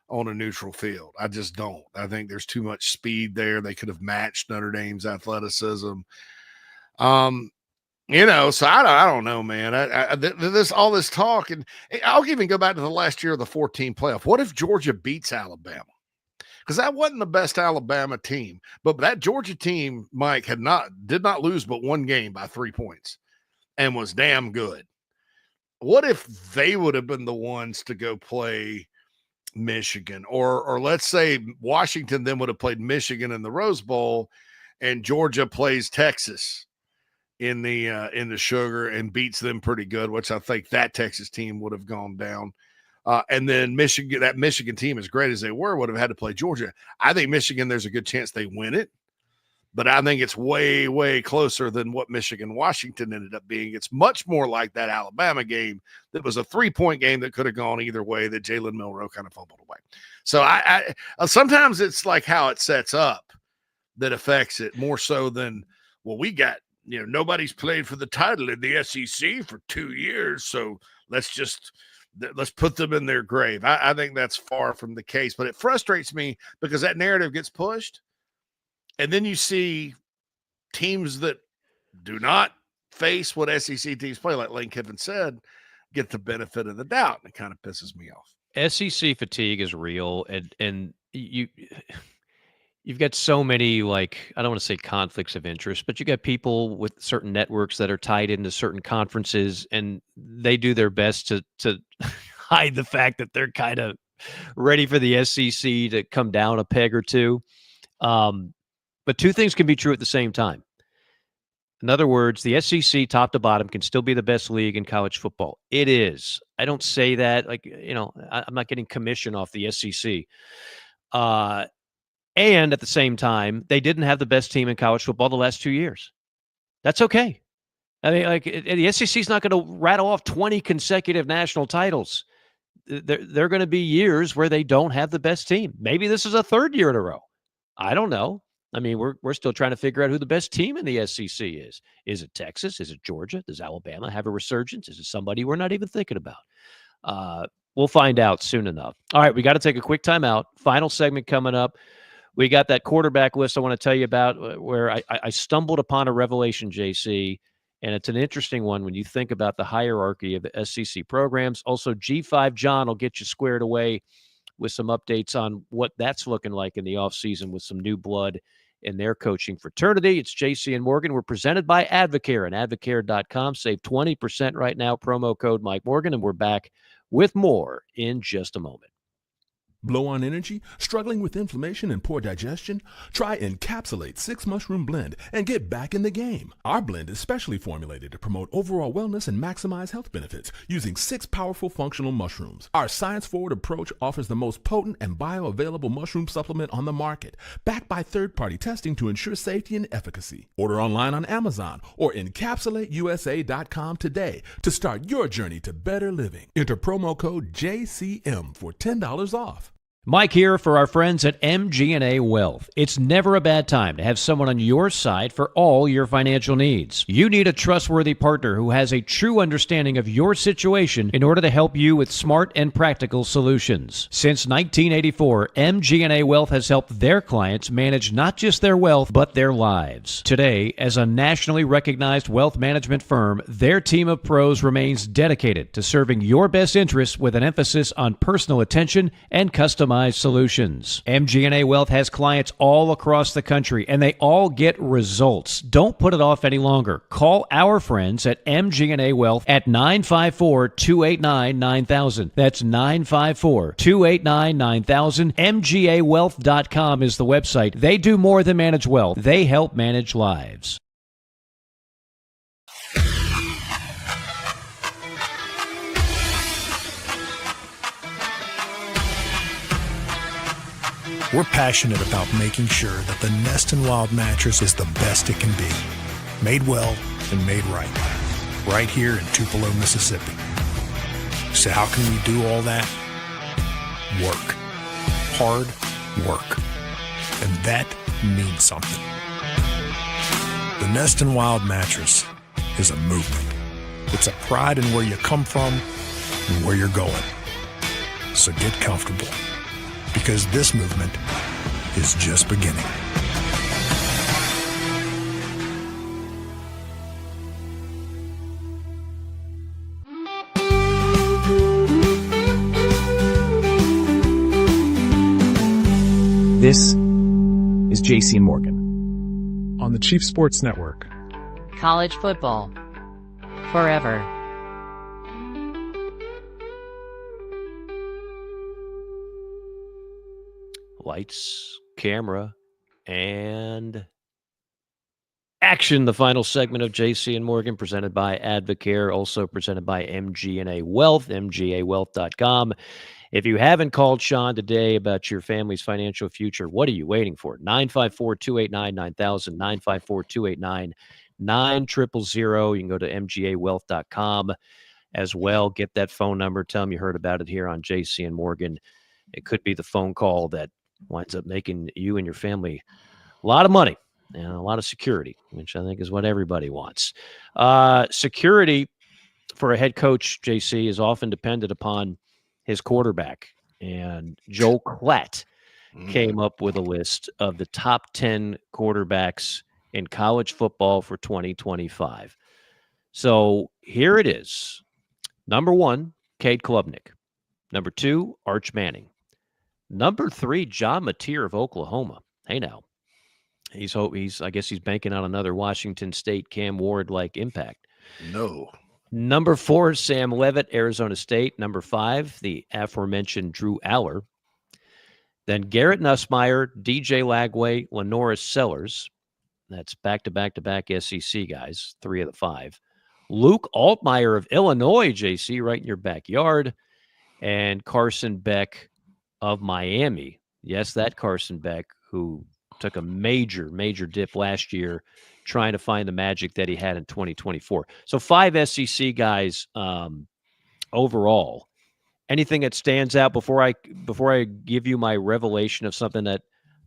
on a neutral field. I just don't. I think there's too much speed there. They could have matched Notre Dame's athleticism. So I don't know, man. All this talk, and I'll even go back to the last year of the 14 playoff. What if Georgia beats Alabama? Because that wasn't the best Alabama team, but that Georgia team, Mike, did not lose but one game by 3 points and was damn good. What if they would have been the ones to go play Michigan, or let's say Washington then would have played Michigan in the Rose Bowl, and Georgia plays Texas in the Sugar and beats them pretty good, which I think that Texas team would have gone down. And then that Michigan team, as great as they were, would have had to play Georgia. I think Michigan, there's a good chance they win it, but I think it's way, way closer than what Michigan-Washington ended up being. It's much more like that Alabama game that was a 3-point game that could have gone either way, that Jalen Milroe kind of fumbled away. So I sometimes it's like how it sets up that affects it more so than, well, we got, nobody's played for the title in the SEC for 2 years, so let's put them in their grave. I think that's far from the case, but it frustrates me because that narrative gets pushed, and then you see teams that do not face what SEC teams play, like Lane Kiffin said, get the benefit of the doubt, and it kind of pisses me off. SEC fatigue is real, and you've got so many, like, I don't want to say conflicts of interest, but you got people with certain networks that are tied into certain conferences, and they do their best to hide the fact that they're kind of ready for the SEC to come down a peg or two. But two things can be true at the same time. In other words, the SEC top to bottom can still be the best league in college football. It is. I don't say that, I'm not getting commission off the SEC. And at the same time, they didn't have the best team in college football the last 2 years. That's okay. I mean, the SEC is not going to rattle off 20 consecutive national titles. There are going to be years where they don't have the best team. Maybe this is a third year in a row. I don't know. I mean, we're still trying to figure out who the best team in the SEC is. Is it Texas? Is it Georgia? Does Alabama have a resurgence? Is it somebody we're not even thinking about? We'll find out soon enough. All right, we got to take a quick timeout. Final segment coming up. We got that quarterback list I want to tell you about where I stumbled upon a revelation, JC, and it's an interesting one when you think about the hierarchy of the SEC programs. Also, G5 John will get you squared away with some updates on what that's looking like in the offseason with some new blood in their coaching fraternity. It's JC and Morgan. We're presented by Advocare and advocare.com. Save 20% right now, promo code Mike Morgan, and we're back with more in just a moment. Blow on energy? Struggling with inflammation and poor digestion? Try Encapsulate 6 Mushroom Blend and get back in the game. Our blend is specially formulated to promote overall wellness and maximize health benefits using 6 powerful functional mushrooms. Our science-forward approach offers the most potent and bioavailable mushroom supplement on the market, backed by third-party testing to ensure safety and efficacy. Order online on Amazon or encapsulateusa.com today to start your journey to better living. Enter promo code JCM for $10 off. Mike here for our friends at MG&A Wealth. It's never a bad time to have someone on your side for all your financial needs. You need a trustworthy partner who has a true understanding of your situation in order to help you with smart and practical solutions. Since 1984, MG&A Wealth has helped their clients manage not just their wealth, but their lives. Today, as a nationally recognized wealth management firm, their team of pros remains dedicated to serving your best interests with an emphasis on personal attention and customization solutions. MG&A Wealth has clients all across the country, and they all get results. Don't put it off any longer. Call our friends at MG&A Wealth at 954-289-9000. That's 954-289-9000. MGAwealth.com is the website. They do more than manage wealth. They help manage lives. We're passionate about making sure that the Nest and Wild mattress is the best it can be. Made well and made right. Right here in Tupelo, Mississippi. So how can we do all that? work. Hard work. And that means something. The Nest and Wild mattress is a movement. It's a pride in where you come from and where you're going. So get comfortable, because this movement is just beginning. This is JC and Morgan on the Chief Sports Network. College football. Forever. Lights, camera, and action. The final segment of JC and Morgan, presented by Advocare, also presented by MGA Wealth, mgawealth.com. If you haven't called Sean today about your family's financial future, what are you waiting for? 954-289-9000, 954-289-9000. You can go to mgawealth.com as well. Get that phone number. Tell them you heard about it here on JC and Morgan. It could be the phone call that winds up making you and your family a lot of money and a lot of security, which I think is what everybody wants. Security for a head coach, JC, is often dependent upon his quarterback. And Joel Klatt came up with a list of the top 10 quarterbacks in college football for 2025. So here it is. Number 1, Cade Klubnik. Number 2, Arch Manning. Number 3, John Mateer of Oklahoma. Hey, now. I guess he's banking on another Washington State Cam Ward-like impact. No. Number 4, Sam Leavitt, Arizona State. Number 5, the aforementioned Drew Aller. Then Garrett Nussmeier, DJ Lagway, Lenoris Sellers. That's back-to-back-to-back SEC guys, 3 of the 5. Luke Altmaier of Illinois, JC, right in your backyard. And Carson Beck of Miami. Yes, that Carson Beck, who took a major dip last year trying to find the magic that he had in 2024. So 5 SEC guys overall. Anything that stands out before I give you my revelation of something that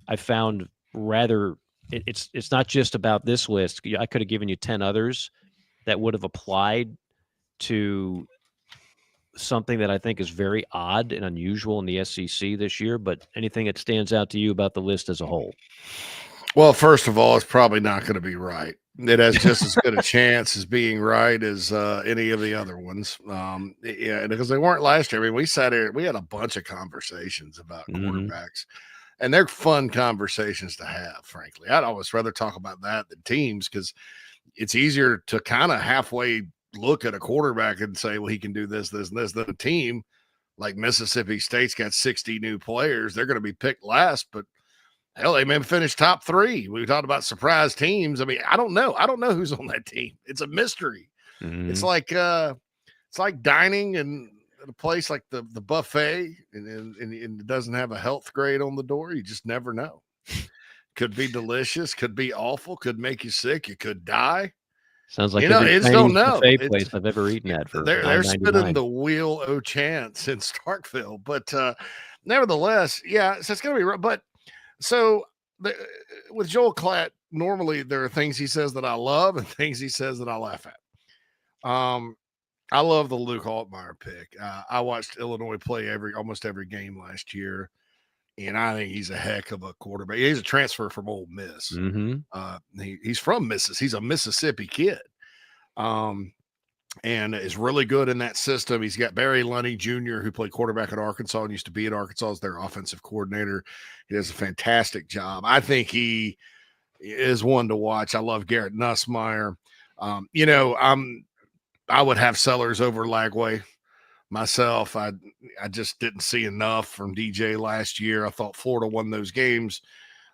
I found rather it's not just about this list. I could have given you 10 others that would have applied to something that I think is very odd and unusual in the SEC this year, but anything that stands out to you about the list as a whole? Well, first of all, it's probably not going to be right. It has just as good a chance as being right as any of the other ones. Yeah, because they weren't last year. I mean, we sat here, we had a bunch of conversations about quarterbacks, and they're fun conversations to have, frankly. I'd always rather talk about that than teams, because it's easier to kind of halfway look at a quarterback and say, well, he can do this, this, and this. Than a team like Mississippi State's got 60 new players. They're going to be picked last, but hell, they may finish top 3. We talked about surprise teams. I mean, I don't know. I don't know who's on that team. It's a mystery. It's like dining in a place like the buffet, and it doesn't have a health grade on the door. You just never know. Could be delicious, could be awful, could make you sick, you could die. Sounds like you just don't know. Buffet place I've ever eaten at. For they're spinning the wheel o' chance in Starkville, but nevertheless, yeah. So it's gonna be. But so with Joel Klatt, normally there are things he says that I love and things he says that I laugh at. I love the Luke Altmaier pick. I watched Illinois play almost every game last year, and I think he's a heck of a quarterback. He's a transfer from Ole Miss. He's from Mississippi. He's a Mississippi kid, and is really good in that system. He's got Barry Lunny Jr., who played quarterback at Arkansas and used to be at Arkansas as their offensive coordinator. He does a fantastic job. I think he is one to watch. I love Garrett Nussmeier. I would have Sellers over Lagway myself. I just didn't see enough from DJ last year. I thought Florida won those games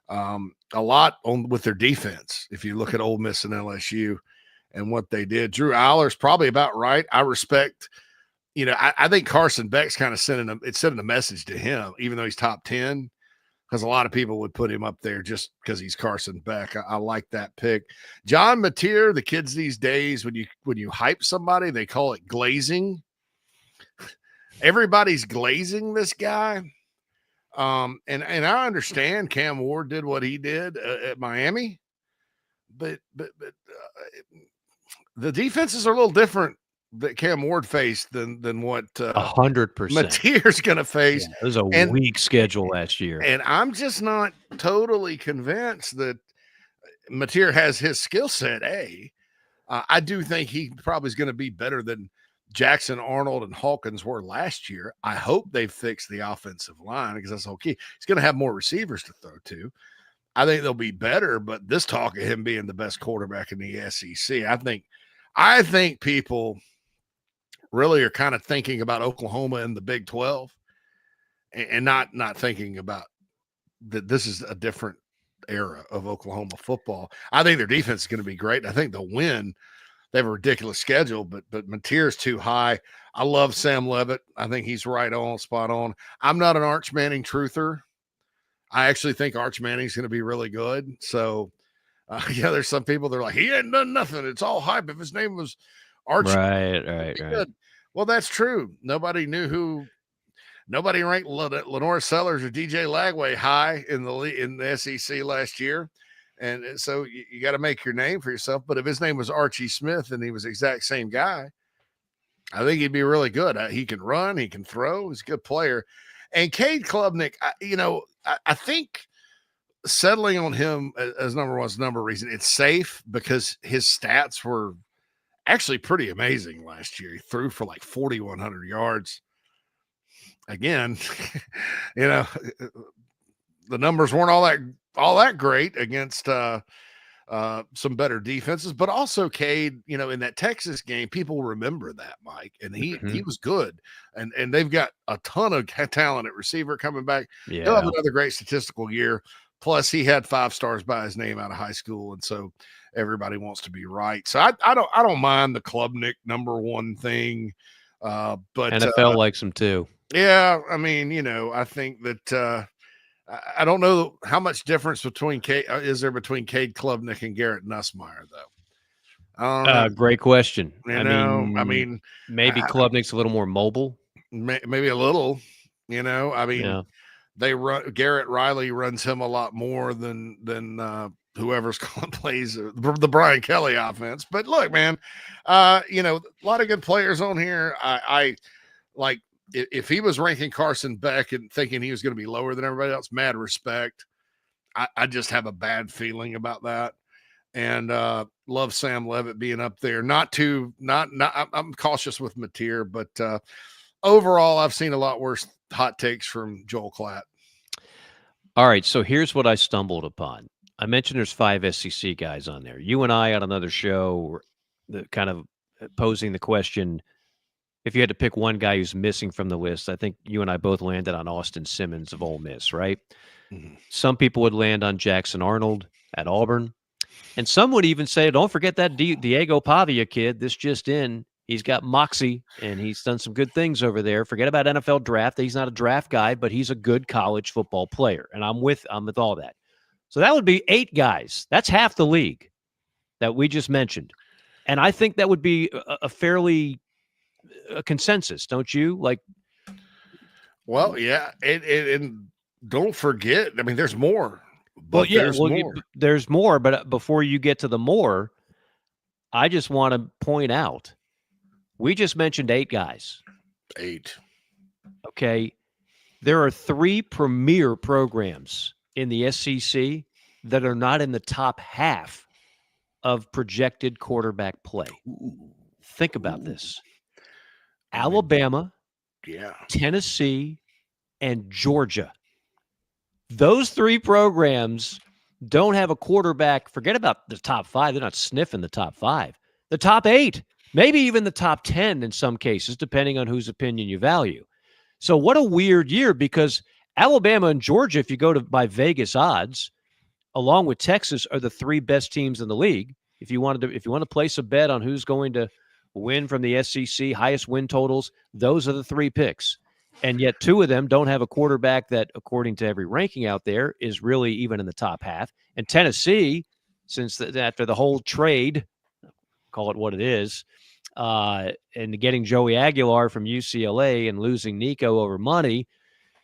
a lot with their defense. If you look at Ole Miss and LSU and what they did, Drew Aller's probably about right. I respect, I think Carson Beck's kind of sending a message to him, even though he's top 10, because a lot of people would put him up there just because he's Carson Beck. I like that pick. John Mateer, the kids these days, when you hype somebody, they call it glazing. Everybody's glazing this guy. And I understand Cam Ward did what he did at Miami, but the defenses are a little different that Cam Ward faced than what 100%. Mateer's going to face. It was a weak schedule last year. And I'm just not totally convinced that Mateer has his skill set. I do think he probably is going to be better than Jackson, Arnold, and Hawkins were last year. I hope they fix the offensive line because that's okay. He's going to have more receivers to throw to. I think they'll be better, but this talk of him being the best quarterback in the SEC, I think people really are kind of thinking about Oklahoma in the Big 12 and not thinking about that this is a different era of Oklahoma football. I think their defense is going to be great. I think they'll win. They have a ridiculous schedule, but Mateer's too high. I love Sam Levitt. I think he's right on, spot on. I'm not an Arch Manning truther. I actually think Arch Manning's going to be really good. So, there's some people, they're like, he ain't done nothing. It's all hype. If his name was Arch. Right. Well, that's true. Nobody ranked Lenore Sellers or DJ Lagway high in the SEC last year. And so you got to make your name for yourself. But if his name was Archie Smith and he was the exact same guy, I think he'd be really good. He can run, he can throw, he's a good player. And Cade Klubnik, I think settling on him as number one is number reason. It's safe because his stats were actually pretty amazing last year. He threw for like 4,100 yards. Again, the numbers weren't all that great against some better defenses, but also Cade, in that Texas game, people remember that, Mike, and he was good, and they've got a ton of talent at receiver coming back. Yeah. He'll have another great statistical year. Plus, he had 5 stars by his name out of high school, and so everybody wants to be right. So I don't mind the Klubnik number one thing, but NFL likes him too. Yeah, I mean, I think that I don't know how much difference is there between Cade Klubnik and Garrett Nussmeier, though. I don't know. Great question. I mean, maybe Klubnik's a little more mobile. Maybe a little. They run. Garrett Riley runs him a lot more than whoever's plays the Brian Kelly offense. But look, man, a lot of good players on here. I like. If he was ranking Carson Beck and thinking he was going to be lower than everybody else, mad respect. I just have a bad feeling about that. And love Sam Levitt being up there. I'm cautious with Mateer, but overall, I've seen a lot worse hot takes from Joel Klatt. All right, so here's what I stumbled upon. I mentioned there's 5 SEC guys on there. You and I on another show were kind of posing the question, if you had to pick one guy who's missing from the list, I think you and I both landed on Austin Simmons of Ole Miss, right? Mm-hmm. Some people would land on Jackson Arnold at Auburn. And some would even say, don't forget that Diego Pavia kid, this just in. He's got moxie, and he's done some good things over there. Forget about NFL draft. He's not a draft guy, but he's a good college football player. And I'm with all that. So that would be 8 guys. That's half the league that we just mentioned. And I think that would be a fairly consensus, don't you? Well, yeah, and don't forget, I mean, there's more. There's more, but before you get to the more, I just want to point out, we just mentioned 8 guys. 8. Okay. There are 3 premier programs in the SEC that are not in the top half of projected quarterback play. Think about this. Alabama, Tennessee, and Georgia. Those 3 programs don't have a quarterback. Forget about the top 5. They're not sniffing the top 5. The top 8, maybe even the top 10 in some cases, depending on whose opinion you value. So what a weird year, because Alabama and Georgia, if you go by Vegas odds, along with Texas, are the 3 best teams in the league. If you want to place a bet on who's going to win from the SEC, highest win totals, those are the 3 picks. And yet 2 of them don't have a quarterback that, according to every ranking out there, is really even in the top half. And Tennessee, after the whole trade, call it what it is, and getting Joey Aguilar from UCLA and losing Nico over money,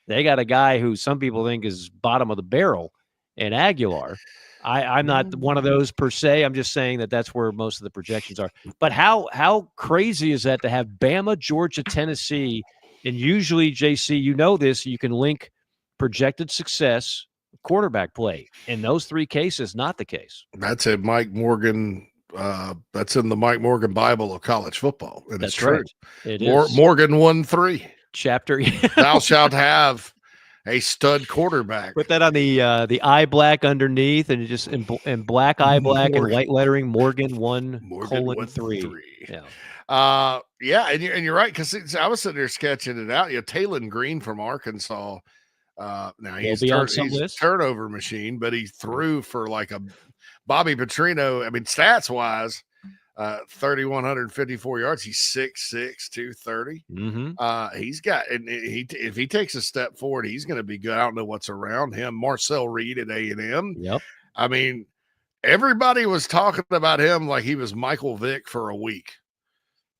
They got a guy who some people think is bottom of the barrel in Aguilar. I'm not one of those per se. I'm just saying that that's where most of the projections are. But how crazy is that to have Bama, Georgia, Tennessee, and usually, JC, you know this, you can link projected success, quarterback play. In those three cases, not the case. That's a Mike Morgan. That's in the Mike Morgan Bible of college football, and That's it's true. right. It is. Morgan 1:3. Chapter. Thou shalt have a stud quarterback. Put that on the eye black underneath, and just in black eye black and white lettering. Morgan 1:3. Yeah. Yeah, and you're right, because I was sitting there sketching it out. Talon Green from Arkansas. Now he's a turnover machine, but he threw for like a Bobby Petrino. I mean, stats wise, 3,154 yards. He's 6'6", 230. He's got, and if he takes a step forward, he's going to be good. I don't know what's around him. Marcel Reed at A&M. Yep. I mean, everybody was talking about him like he was Michael Vick for a week.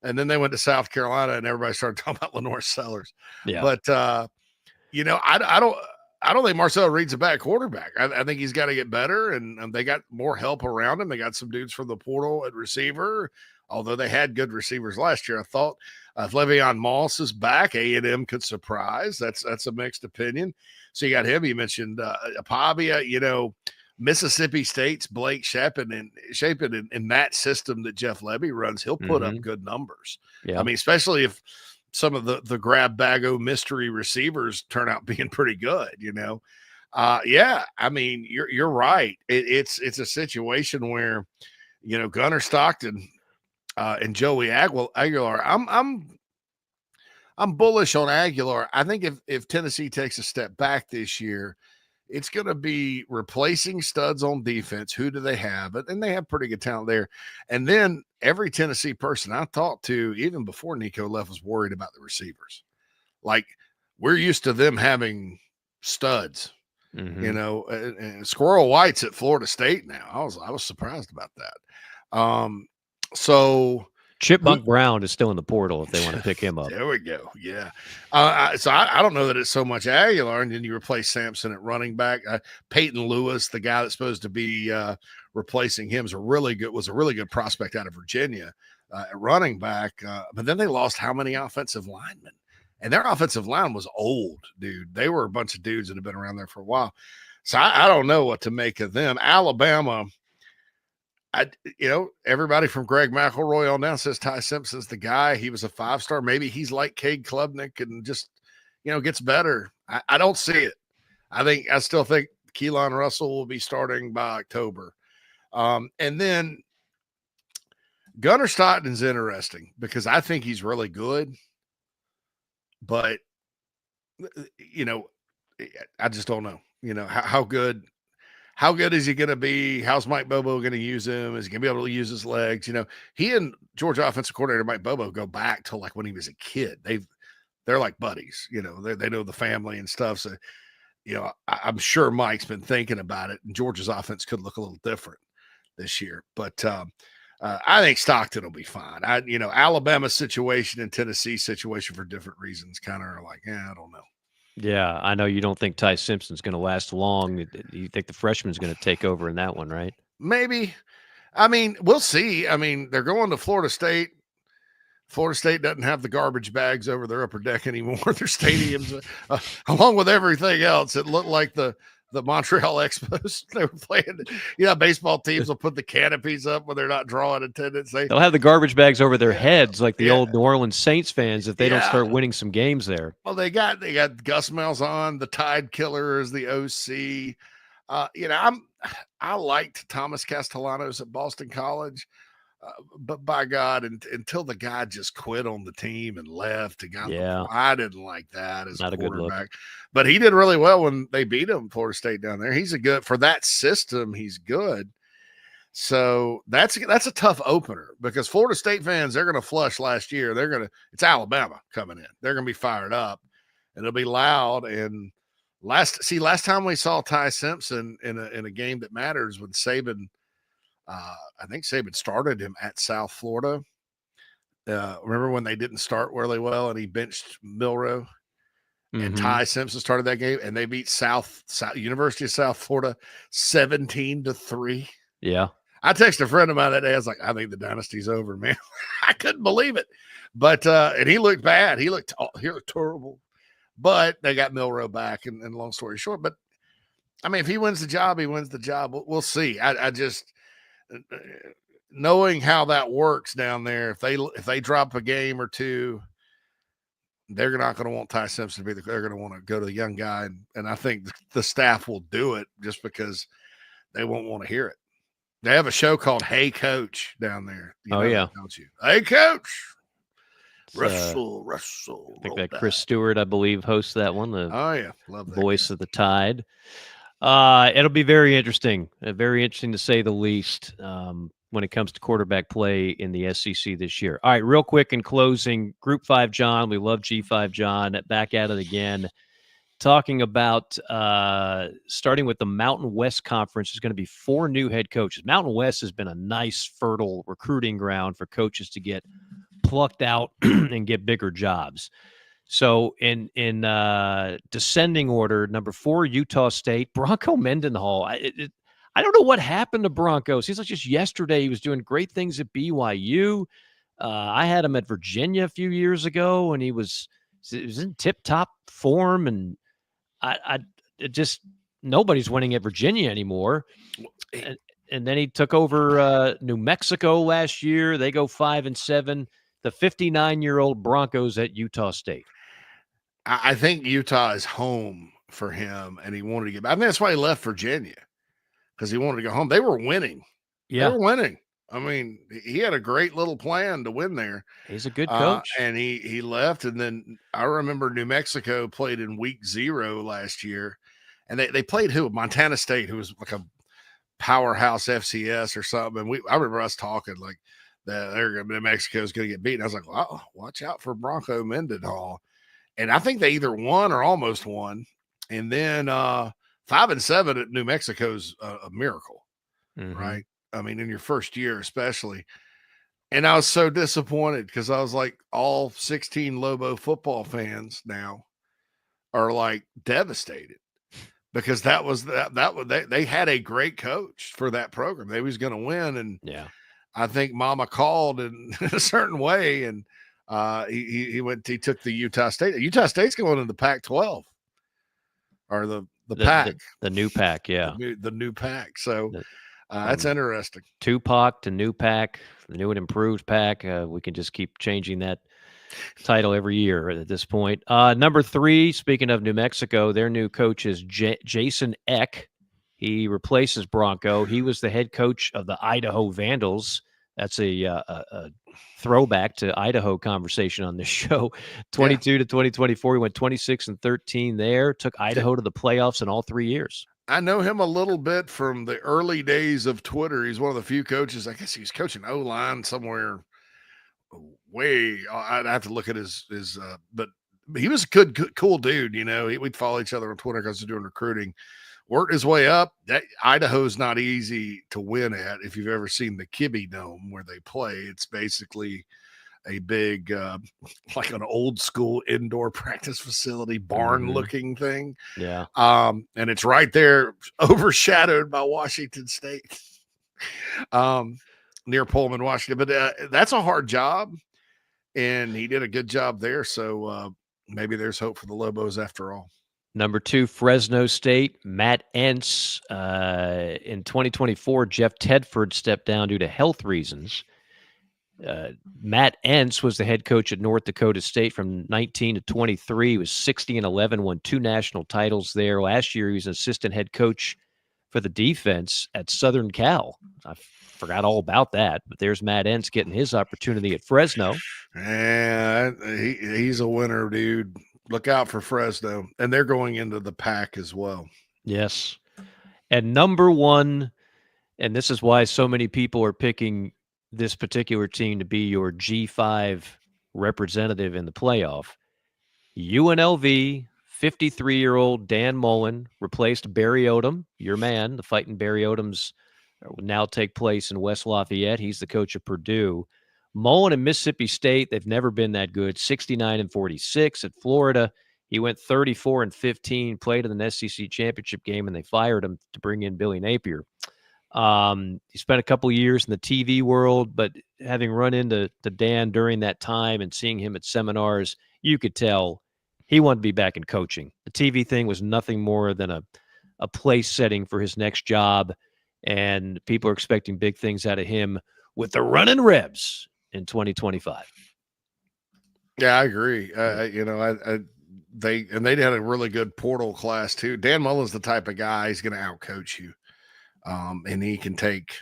And then they went to South Carolina and everybody started talking about Lenore Sellers. Yeah. But, I don't think Marcel Reed's a bad quarterback. I think he's got to get better, and they got more help around him. They got some dudes from the portal at receiver, although they had good receivers last year. I thought if Le'Veon Moss is back, A&M could surprise. That's a mixed opinion. So you got him. You mentioned Apabia, Mississippi State's Blake Shapen in that system that Jeff Lebby runs, he'll put up good numbers. Yeah. I mean, especially if some of the grab bago mystery receivers turn out being pretty good, Yeah, I mean, you're right. It's a situation where, Gunnar Stockton and Joey Aguilar. I'm bullish on Aguilar. I think if Tennessee takes a step back this year, it's going to be replacing studs on defense. Who do they have? And they have pretty good talent there. And then every Tennessee person I talked to, even before Nico left, was worried about the receivers. Like, we're used to them having studs, and Squirrel White's at Florida State now. I was surprised about that. So Chipmunk Brown is still in the portal if they want to pick him up. There we go. Yeah. So I don't know that it's so much Aguilar, and then you replace Sampson at running back. Peyton Lewis, the guy that's supposed to be replacing him, was a really good prospect out of Virginia at running back. But then they lost how many offensive linemen? And their offensive line was old, dude. They were a bunch of dudes that have been around there for a while. So I don't know what to make of them. Alabama, everybody from Greg McElroy on down says Ty Simpson's the guy. He was a 5-star. Maybe he's like Cade Klubnik and just, gets better. I don't see it. I still think Keelan Russell will be starting by October. And then Gunnar Stockton's interesting because I think he's really good. But, I just don't know, how good is he going to be? How's Mike Bobo going to use him? Is he going to be able to use his legs? He and Georgia offensive coordinator Mike Bobo go back to like when he was a kid. They're like buddies, they know the family and stuff. So, I'm sure Mike's been thinking about it, and Georgia's offense could look a little different this year. But I think Stockton will be fine. Alabama's situation and Tennessee's situation for different reasons kind of are like, I don't know. Yeah, I know you don't think Ty Simpson's going to last long. You think the freshman's going to take over in that one, right? Maybe. I mean, we'll see. I mean, they're going to Florida State. Florida State doesn't have the garbage bags over their upper deck anymore. Their stadiums, along with everything else, it looked like the Montreal Expos. They were playing. Baseball teams will put the canopies up when they're not drawing attendance. They'll have the garbage bags over their heads like the old New Orleans Saints fans if they don't start winning some games there. Well, they got Gus Malzahn, the Tide Killer is the OC. I liked Thomas Castellanos at Boston College. But by God, until the guy just quit on the team and left, I didn't like that as a quarterback. But he did really well when they beat him, Florida State down there. He's for that system. He's good. So that's a tough opener because Florida State fans, they're going to flush last year. It's Alabama coming in. They're going to be fired up, and it'll be loud. And last time we saw Ty Simpson in a game that matters when Saban. I think Saban started him at South Florida. Remember when they didn't start really well and he benched Milroe? and Mhm. Ty Simpson started that game, and they beat University of South Florida 17-3. Yeah. I texted a friend of mine that day. I was like, I think the dynasty's over, man. I couldn't believe it. But and he looked bad. He looked terrible. But they got Milroe back, and long story short. But I mean, if he wins the job, he wins the job. We'll see. I just knowing how that works down there. If they drop a game or two, they're not going to want Ty Simpson to be they're going to want to go to the young guy, and I think the staff will do it just because they won't want to hear it. They have a show called Hey Coach down there. You know yeah. that, don't you? Hey Coach. Russell. I think that Chris Tide. Stewart, I believe, hosts that one. Oh yeah, love that voice guy. of the Tide. It'll be very interesting to say the least, when it comes to quarterback play in the SEC this year. All right, real quick in closing, Group 5 John, we love G5 John, back at it again, talking about starting with the Mountain West Conference. There's going to be 4 new head coaches. Mountain West has been a nice, fertile recruiting ground for coaches to get plucked out and get bigger jobs. So in descending order, number 4, Utah State, Bronco Mendenhall. I don't know what happened to Bronco. Seems like just yesterday he was doing great things at BYU. I had him at Virginia a few years ago, and he was in tip-top form, and it just nobody's winning at Virginia anymore. And then he took over New Mexico last year. They go 5-7. The 59-year-old Broncos at Utah State. I think Utah is home for him, and he wanted to get back. I mean, that's why he left Virginia, because he wanted to go home. They were winning. Yeah. They were winning. I mean, he had a great little plan to win there. He's a good coach. And he left. And then I remember New Mexico played in week 0 last year, and they played Montana State, who was like a powerhouse FCS or something. And I remember us talking like that New Mexico's going to get beaten. I was like, wow, watch out for Bronco Mendenhall. And I think they either won or almost won. And then 5-7 at New Mexico's a miracle, right? I mean, in your first year, especially. And I was so disappointed because I was like, all 16 Lobo football fans now are like devastated because they had a great coach for that program. They was going to win. And yeah, I think Mama called in a certain way, and he took the Utah State. Utah State's going to the Pac-12 or the Pac, the new Pac, yeah, the new Pac. So that's interesting. Tupac to new Pac, the new and improved Pac. We can just keep changing that title every year at this point. Number 3, speaking of New Mexico, their new coach is Jason Eck. He replaces Bronco. He was the head coach of the Idaho Vandals. That's a throwback to Idaho conversation on this show. 22 to 2024, he went 26-13 there. Took Idaho to the playoffs in all 3 years. I know him a little bit from the early days of Twitter. He's one of the few coaches. I guess he was coaching O-line somewhere way. I'd have to look at his but he was a good, cool dude. You know, we'd follow each other on Twitter because he's doing recruiting. Worked his way up. Idaho's not easy to win at. If you've ever seen the Kibbe Dome where they play, it's basically a big, like an old school indoor practice facility, barn looking thing. Yeah. And it's right there, overshadowed by Washington State, near Pullman, Washington. But that's a hard job, and he did a good job there. So maybe there's hope for the Lobos after all. Number 2, Fresno State, Matt Entz. In 2024, Jeff Tedford stepped down due to health reasons. Matt Entz was the head coach at North Dakota State from 19 to 23. He was 60-11, won 2 national titles there. Last year, he was an assistant head coach for the defense at Southern Cal. I forgot all about that, but there's Matt Entz getting his opportunity at Fresno. Yeah, he's a winner, dude. Look out for Fresno. And they're going into the Pac as well. Yes. And number 1, and this is why so many people are picking this particular team to be your G5 representative in the playoff. UNLV, 53-year-old Dan Mullen replaced Barry Odom, your man. The Fighting Barry Odoms will now take place in West Lafayette. He's the coach of Purdue. Mullen and Mississippi State, they've never been that good, 69-46. At Florida, He went 34-15, played in an SEC championship game, and they fired him to bring in Billy Napier. He spent a couple of years in the TV world, but having run into Dan during that time and seeing him at seminars, you could tell he wanted to be back in coaching. The TV thing was nothing more than a place setting for his next job, and people are expecting big things out of him with the running Rebs in 2025. Yeah, I agree. They had a really good portal class too. Dan Mullen's the type of guy he's going to outcoach you, and he can take.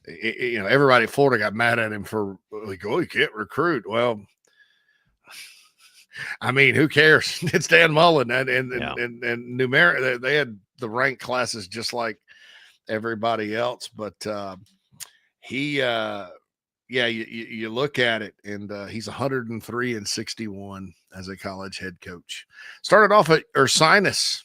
Everybody at Florida got mad at him for like, oh, he can't recruit. Well, I mean, who cares? It's Dan Mullen, and numeric. They had the ranked classes just like everybody else, but you look at it, and he's 103-61 as a college head coach. Started off at Ursinus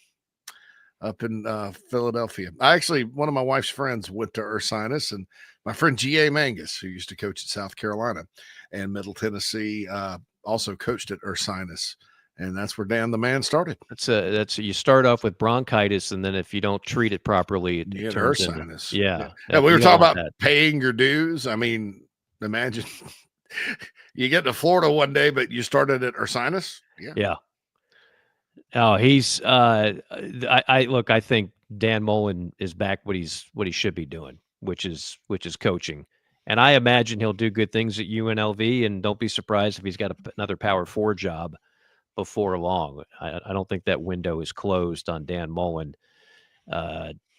up in Philadelphia. One of my wife's friends went to Ursinus, and my friend G.A. Mangus, who used to coach at South Carolina and Middle Tennessee, also coached at Ursinus. And that's where Dan the Man started. That's you start off with bronchitis, and then if you don't treat it properly, it turns Ursinus. Yeah, we were talking about paying your dues. I mean, imagine you get to Florida one day, but you started at Ursinus. Yeah. Oh, he's I think Dan Mullen is back what he should be doing, which is coaching. And I imagine he'll do good things at UNLV, and don't be surprised if he's got another Power 4 job before long. I don't think that window is closed on Dan Mullen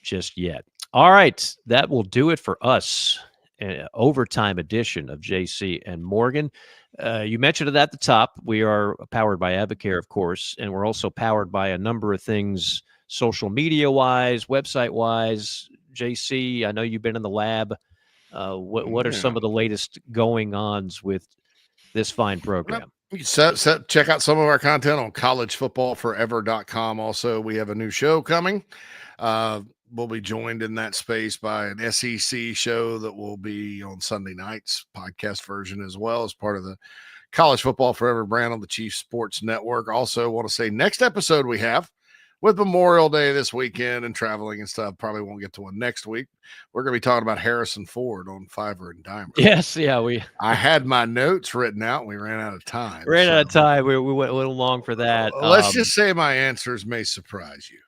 just yet. All right, that will do it for us. An overtime edition of JC and Morgan. You mentioned it at the top. We are powered by Abacare, of course, and we're also powered by a number of things, social media-wise, website-wise. JC, I know you've been in the lab. What are some of the latest going-ons with this fine program? You can check out some of our content on collegefootballforever.com. Also, we have a new show coming. We'll be joined in that space by an SEC show that will be on Sunday nights, podcast version as well, as part of the College Football Forever brand on the Chief Sports Network. Also want to say next episode we have, with Memorial Day this weekend and traveling and stuff, probably won't get to one next week. We're going to be talking about Harrison Ford on Fiverr and Dimer. Yes, yeah. I had my notes written out, and we ran out of time. We went a little long for that. Let's just say my answers may surprise you.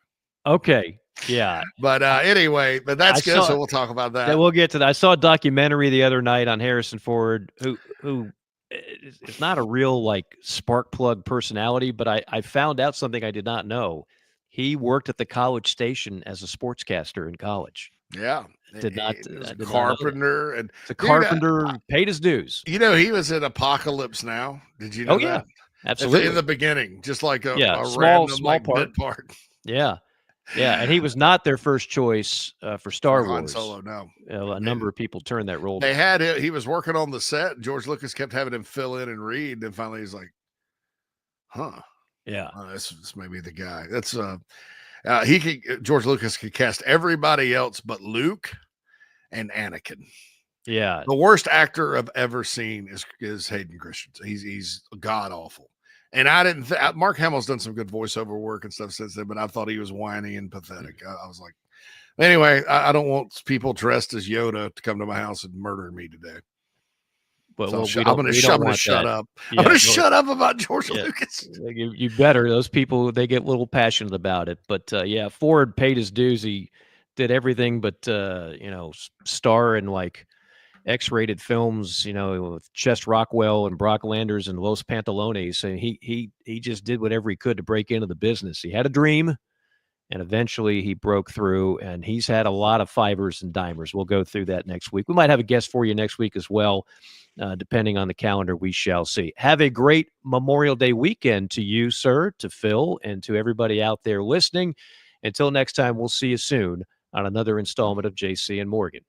Okay. Yeah. But anyway, that's good. So we'll talk about that. Yeah, we'll get to that. I saw a documentary the other night on Harrison Ford, who is not a real spark plug personality, but I found out something I did not know. He worked at the College Station as a sportscaster in college. Yeah. Did not carpenter, and the carpenter paid his dues. He was in Apocalypse Now. Did you know that? Yeah, absolutely. In the beginning, just like a small random part. Yeah. Yeah, and he was not their first choice for Star Wars. Solo, no. A number of people turned that role. They had it. He was working on the set. George Lucas kept having him fill in and read, and finally he's like, "Huh, yeah, this may be the guy." That's George Lucas could cast everybody else but Luke and Anakin. Yeah, the worst actor I've ever seen is Hayden Christensen. He's god awful. And I didn't Mark Hamill's done some good voiceover work and stuff since then, but I thought he was whiny and pathetic. I was like, anyway, I don't want people dressed as Yoda to come to my house and murder me today. But so I'm going to shut up. Yeah, I'm going to shut up about George Lucas. You better. Those people, they get a little passionate about it. But Ford paid his dues. He did everything but star in X-rated films, with Chess Rockwell and Brock Landers and Los Pantalones. And he just did whatever he could to break into the business. He had a dream, and eventually he broke through, and he's had a lot of fivers and dimers. We'll go through that next week. We might have a guest for you next week as well, depending on the calendar. We shall see. Have a great Memorial Day weekend to you, sir, to Phil, and to everybody out there listening. Until next time, we'll see you soon on another installment of JC and Morgan.